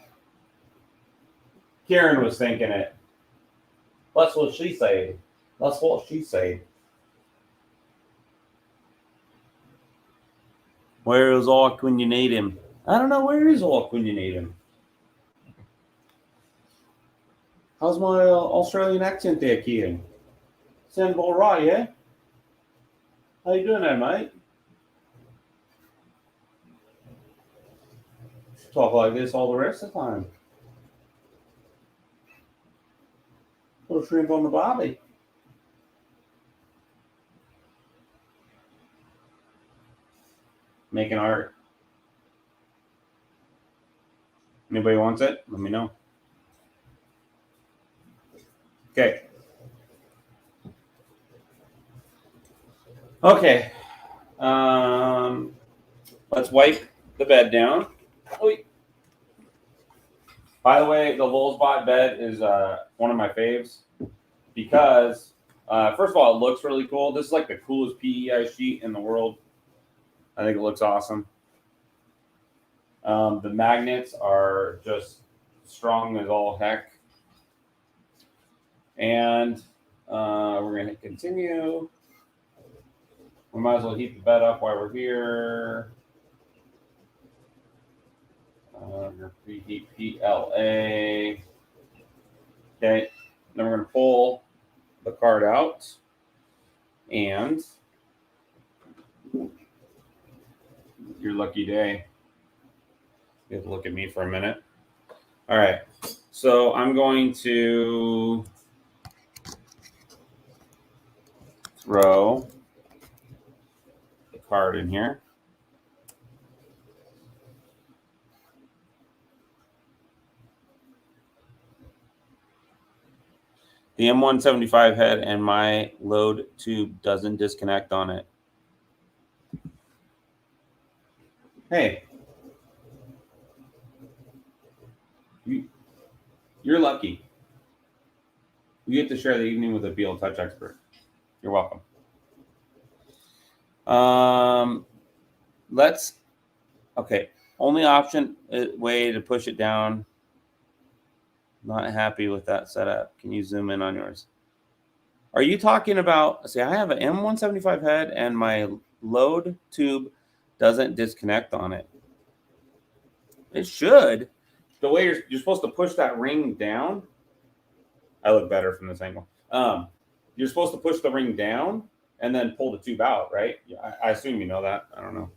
S1: Karen was thinking it. That's what she said. That's what she said. Where is Orc when you need him? I don't know. Where is Orc when you need him? How's my Australian accent there, Kieran? Sound all right, yeah? How you doing there, mate? Talk like this all the rest of the time. Put a shrimp on the barbie. Making art. Anybody wants it? Let me know. Okay. Okay. Let's wipe the bed down. Oy. By the way, the Lulzbot bed is one of my faves because, first of all, it looks really cool. This is like the coolest PEI sheet in the world. I think it looks awesome. The magnets are just strong as all heck. And we're going to continue. We might as well heat the bed up while we're here. We're going to preheat PLA. Okay. Then we're going to pull the card out. And your lucky day. You have to look at me for a minute. All right. So I'm going to throw the card in here. The M175 head and my load tube doesn't disconnect on it. Hey, you're lucky. You get to share the evening with a Beal Touch expert. You're welcome. Okay. Only option way to push it down. Not happy with that setup. Can you zoom in on yours? Are you talking about, see, I have an M175 head and my load tube doesn't disconnect on it. It should. the way you're supposed to push that ring down. I look better from this angle. You're supposed to push the ring down and then pull the tube out, right? I assume you know that. I don't know.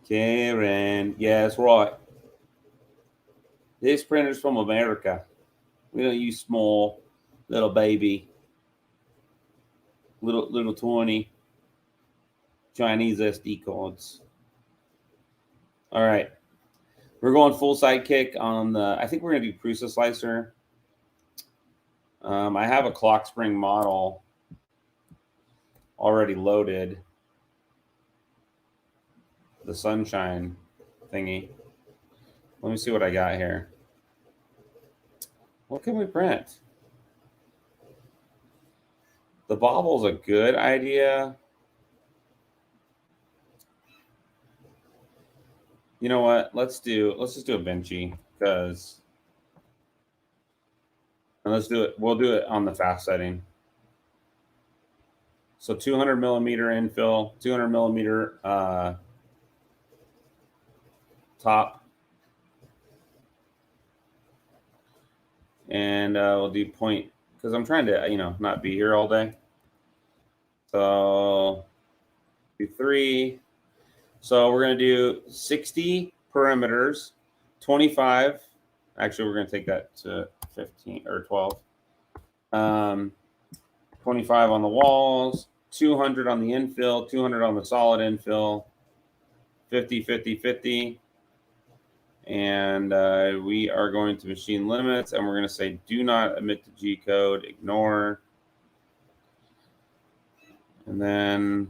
S1: Karen, yes, right. This printer's from America. We don't use small little baby, little 20 Chinese SD cards. All right. We're going full sidekick on the, I think we're going to do Prusa slicer. I have a clock spring model already loaded. The sunshine thingy. Let me see what I got here. What can we print? The bobble's a good idea. You know what? Let's just do a benchy because and let's do it. We'll do it on the fast setting. So 200 millimeter infill, 200 millimeter top. And we'll do point because I'm trying to, not be here all day. So do 3. So we're going to do 60 perimeters, 25. Actually, we're going to take that to 15 or 12. 25 on the walls, 200 on the infill, 200 on the solid infill, 50, 50, 50. And we are going to machine limits, and we're going to say do not emit the G code, ignore. And then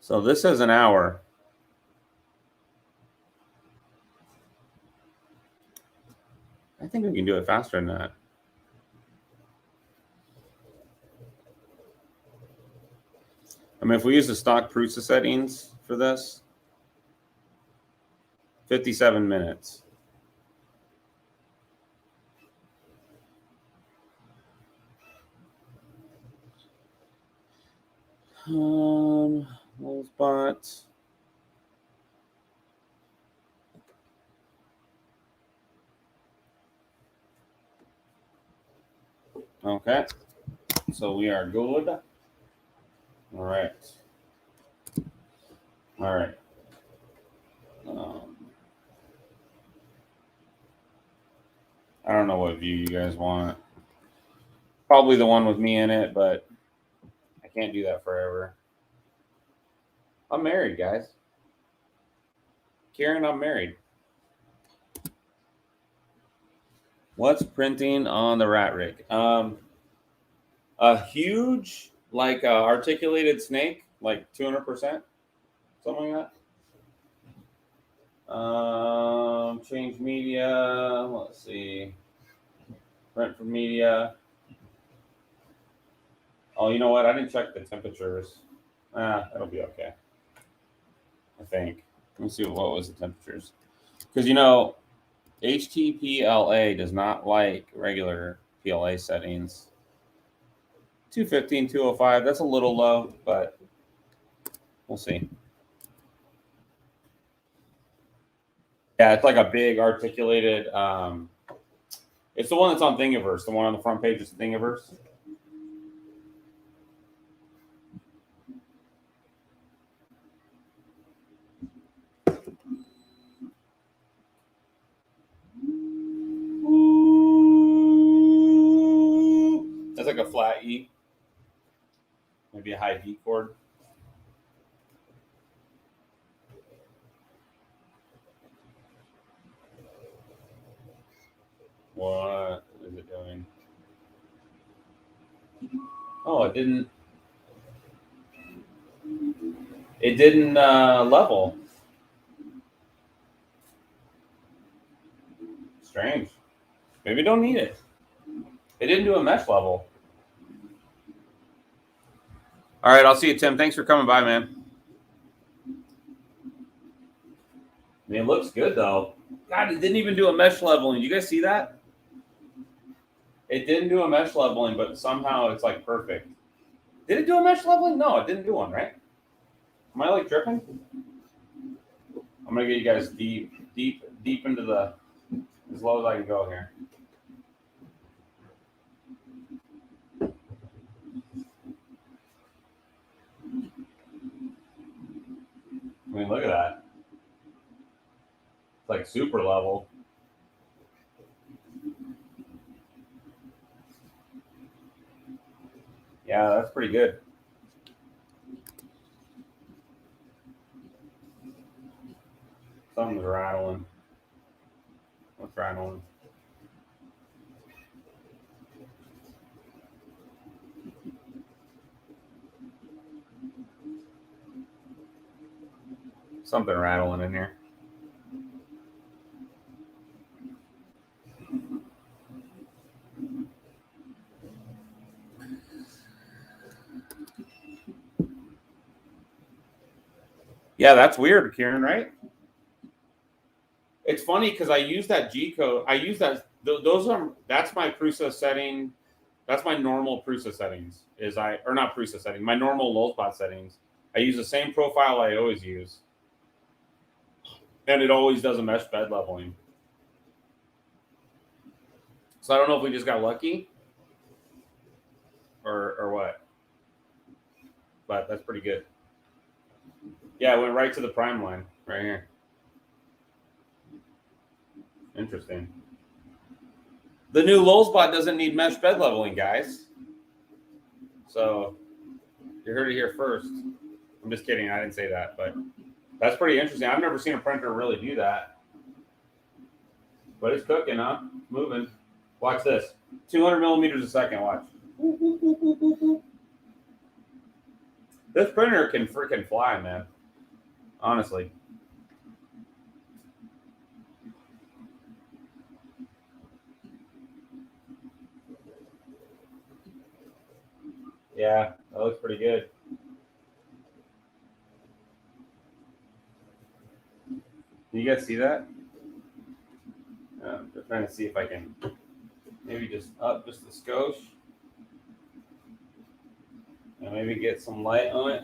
S1: so this is an hour. I think we can do it faster than that. I mean, if we use the stock Prusa settings for this, 57 minutes. Lulzbot. Okay, so we are good. All right. All right. I don't know what view you guys want. Probably the one with me in it, but I can't do that forever. I'm married, guys. Karen, I'm married. What's printing on the rat rig? A huge, like articulated snake, like 200%, something like that. Change media. Let's see. Print for media. Oh, you know what? I didn't check the temperatures. That'll be okay. I think. Let me see what was the temperatures. Because HTPLA does not like regular PLA settings. 215, 205. That's a little low, but we'll see. Yeah, it's like a big articulated. It's the one that's on Thingiverse. The one on the front page is Thingiverse. That's like a flat E. Maybe a high D chord. What is it doing? Oh, it didn't. It didn't level. Strange. Maybe don't need it. It didn't do a mesh level. All right, I'll see you, Tim. Thanks for coming by, man. I mean, it looks good, though. God, it didn't even do a mesh leveling. You guys see that? It didn't do a mesh leveling, but somehow it's like perfect. Did it do a mesh leveling? No, it didn't do one, right? Am I like tripping? I'm gonna get you guys deep into the, as low as I can go here. I mean, look at that. It's like super level. Yeah, that's pretty good. Something's rattling. What's rattling? Something rattling in here. Yeah, that's weird, Kieran, right? It's funny because I use that G code. I use that. That's my Prusa setting. That's my normal Prusa settings. Or not Prusa setting. My normal Lulzbot settings. I use the same profile I always use, and it always does a mesh bed leveling. So I don't know if we just got lucky, or what. But that's pretty good. Yeah, it went right to the prime line right here. Interesting. The new Lulzbot doesn't need mesh bed leveling, guys. So you heard it here first. I'm just kidding. I didn't say that, but that's pretty interesting. I've never seen a printer really do that. But it's cooking, huh? Moving. Watch this. 200 millimeters a second. Watch. This printer can freaking fly, man. Honestly. Yeah, that looks pretty good. You guys see that? I'm just trying to see if I can maybe just up just a skosh. And maybe get some light on it.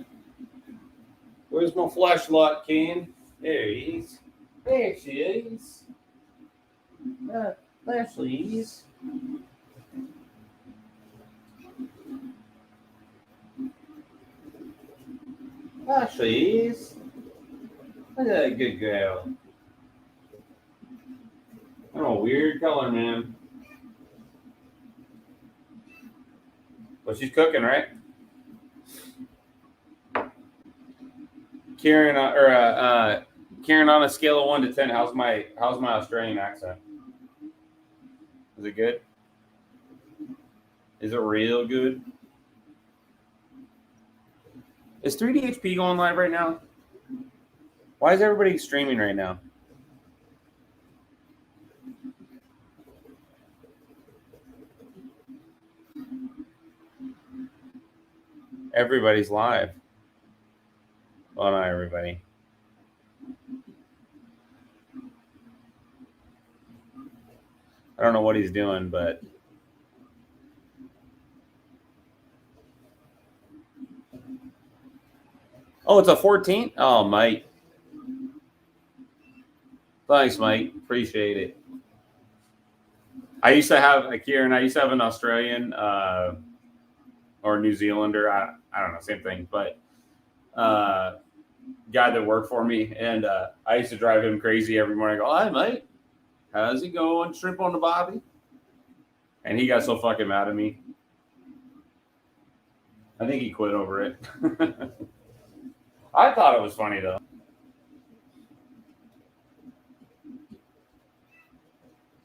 S1: Where's my flashlight, Ken? There he is. There she is. There she is. There she is. Look at that good girl. Oh, weird color, man. But she's cooking, right? Kieran, Kieran, on a scale of 1 to 10, how's my Australian accent? Is it good? Is it real good? Is 3DHP going live right now? Why is everybody streaming right now? Everybody's live. Well, not everybody. I don't know what he's doing, but oh, it's a 14? Oh, Mike. Thanks, Mike. Appreciate it. I used to have Kieran. I used to have an Australian or New Zealander. I don't know, same thing, but guy that worked for me, and I used to drive him crazy every morning. I go, "Hi, mate. How's it going? Shrimp on the bobby?" And he got so fucking mad at me. I think he quit over it. I thought it was funny though.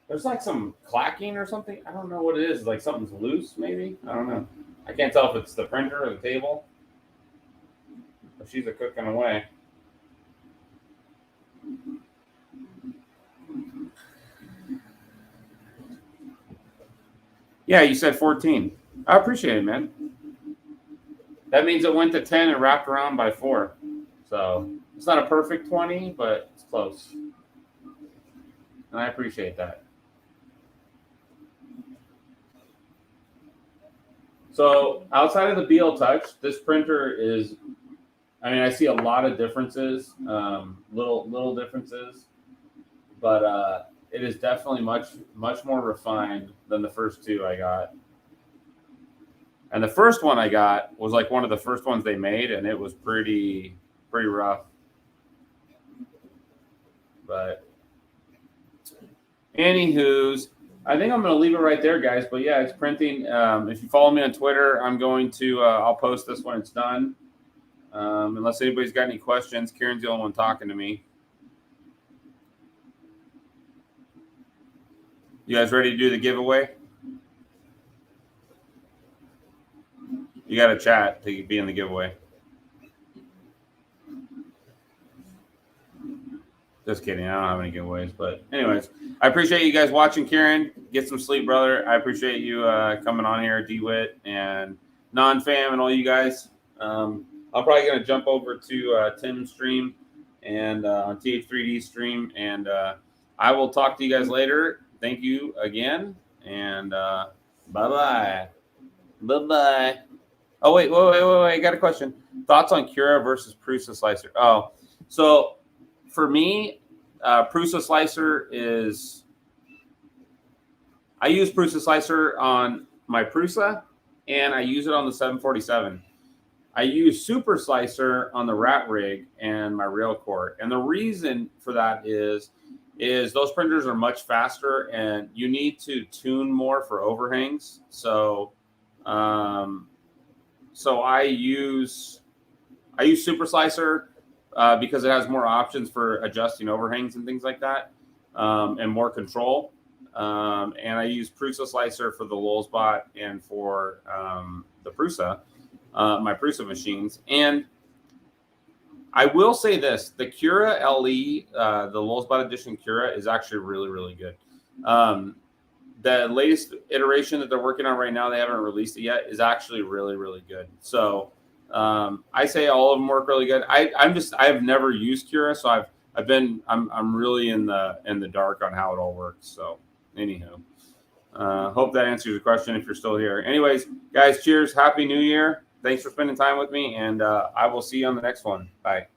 S1: There's like some clacking or something. I don't know what it is. Like something's loose, maybe. I don't know. I can't tell if it's the printer or the table. But she's a cooking away. Yeah, you said 14. I appreciate it, man. That means it went to 10 and wrapped around by 4. So it's not a perfect 20, but it's close. and I appreciate that. So outside of the BL Touch, this printer is, I mean, I see a lot of differences, little differences, but it is definitely much more refined than the first two I got. And the first one I got was like one of the first ones they made, and it was pretty rough. But anywho's, I think I'm going to leave it right there, guys. But yeah, it's printing. If you follow me on Twitter, I'm going to I'll post this when it's done. Unless anybody's got any questions, Kieran's the only one talking to me. You guys ready to do the giveaway? You got to chat to be in the giveaway. Just kidding. I don't have any giveaways. But anyways, I appreciate you guys watching, Kieran. Get some sleep, brother. I appreciate you coming on here, DeWitt and Non-Fam and all you guys. I'm probably going to jump over to Tim's stream and on TH3D stream. And I will talk to you guys later. Thank you again. And bye-bye. Bye-bye. Oh, wait. I got a question. Thoughts on Cura versus Prusa Slicer? Oh, so for me, Prusa Slicer is, I use Prusa Slicer on my Prusa, and I use it on the 747. I use Super Slicer on the Rat Rig and my Railcore. And the reason for that is those printers are much faster, and you need to tune more for overhangs. So I use Super Slicer because it has more options for adjusting overhangs and things like that, and more control. And I use Prusa Slicer for the Lulzbot and for the Prusa, my Prusa machines. And I will say this: the Cura LE, the Lulzbot Edition Cura, is actually really good. The latest iteration that they're working on right now, they haven't released it yet, is actually really good. So I say all of them work really good. I have never used Cura, so I'm really in the dark on how it all works. So anywho, hope that answers your question if you're still here. Anyways, guys, cheers, happy New Year. Thanks for spending time with me, and I will see you on the next one. Bye.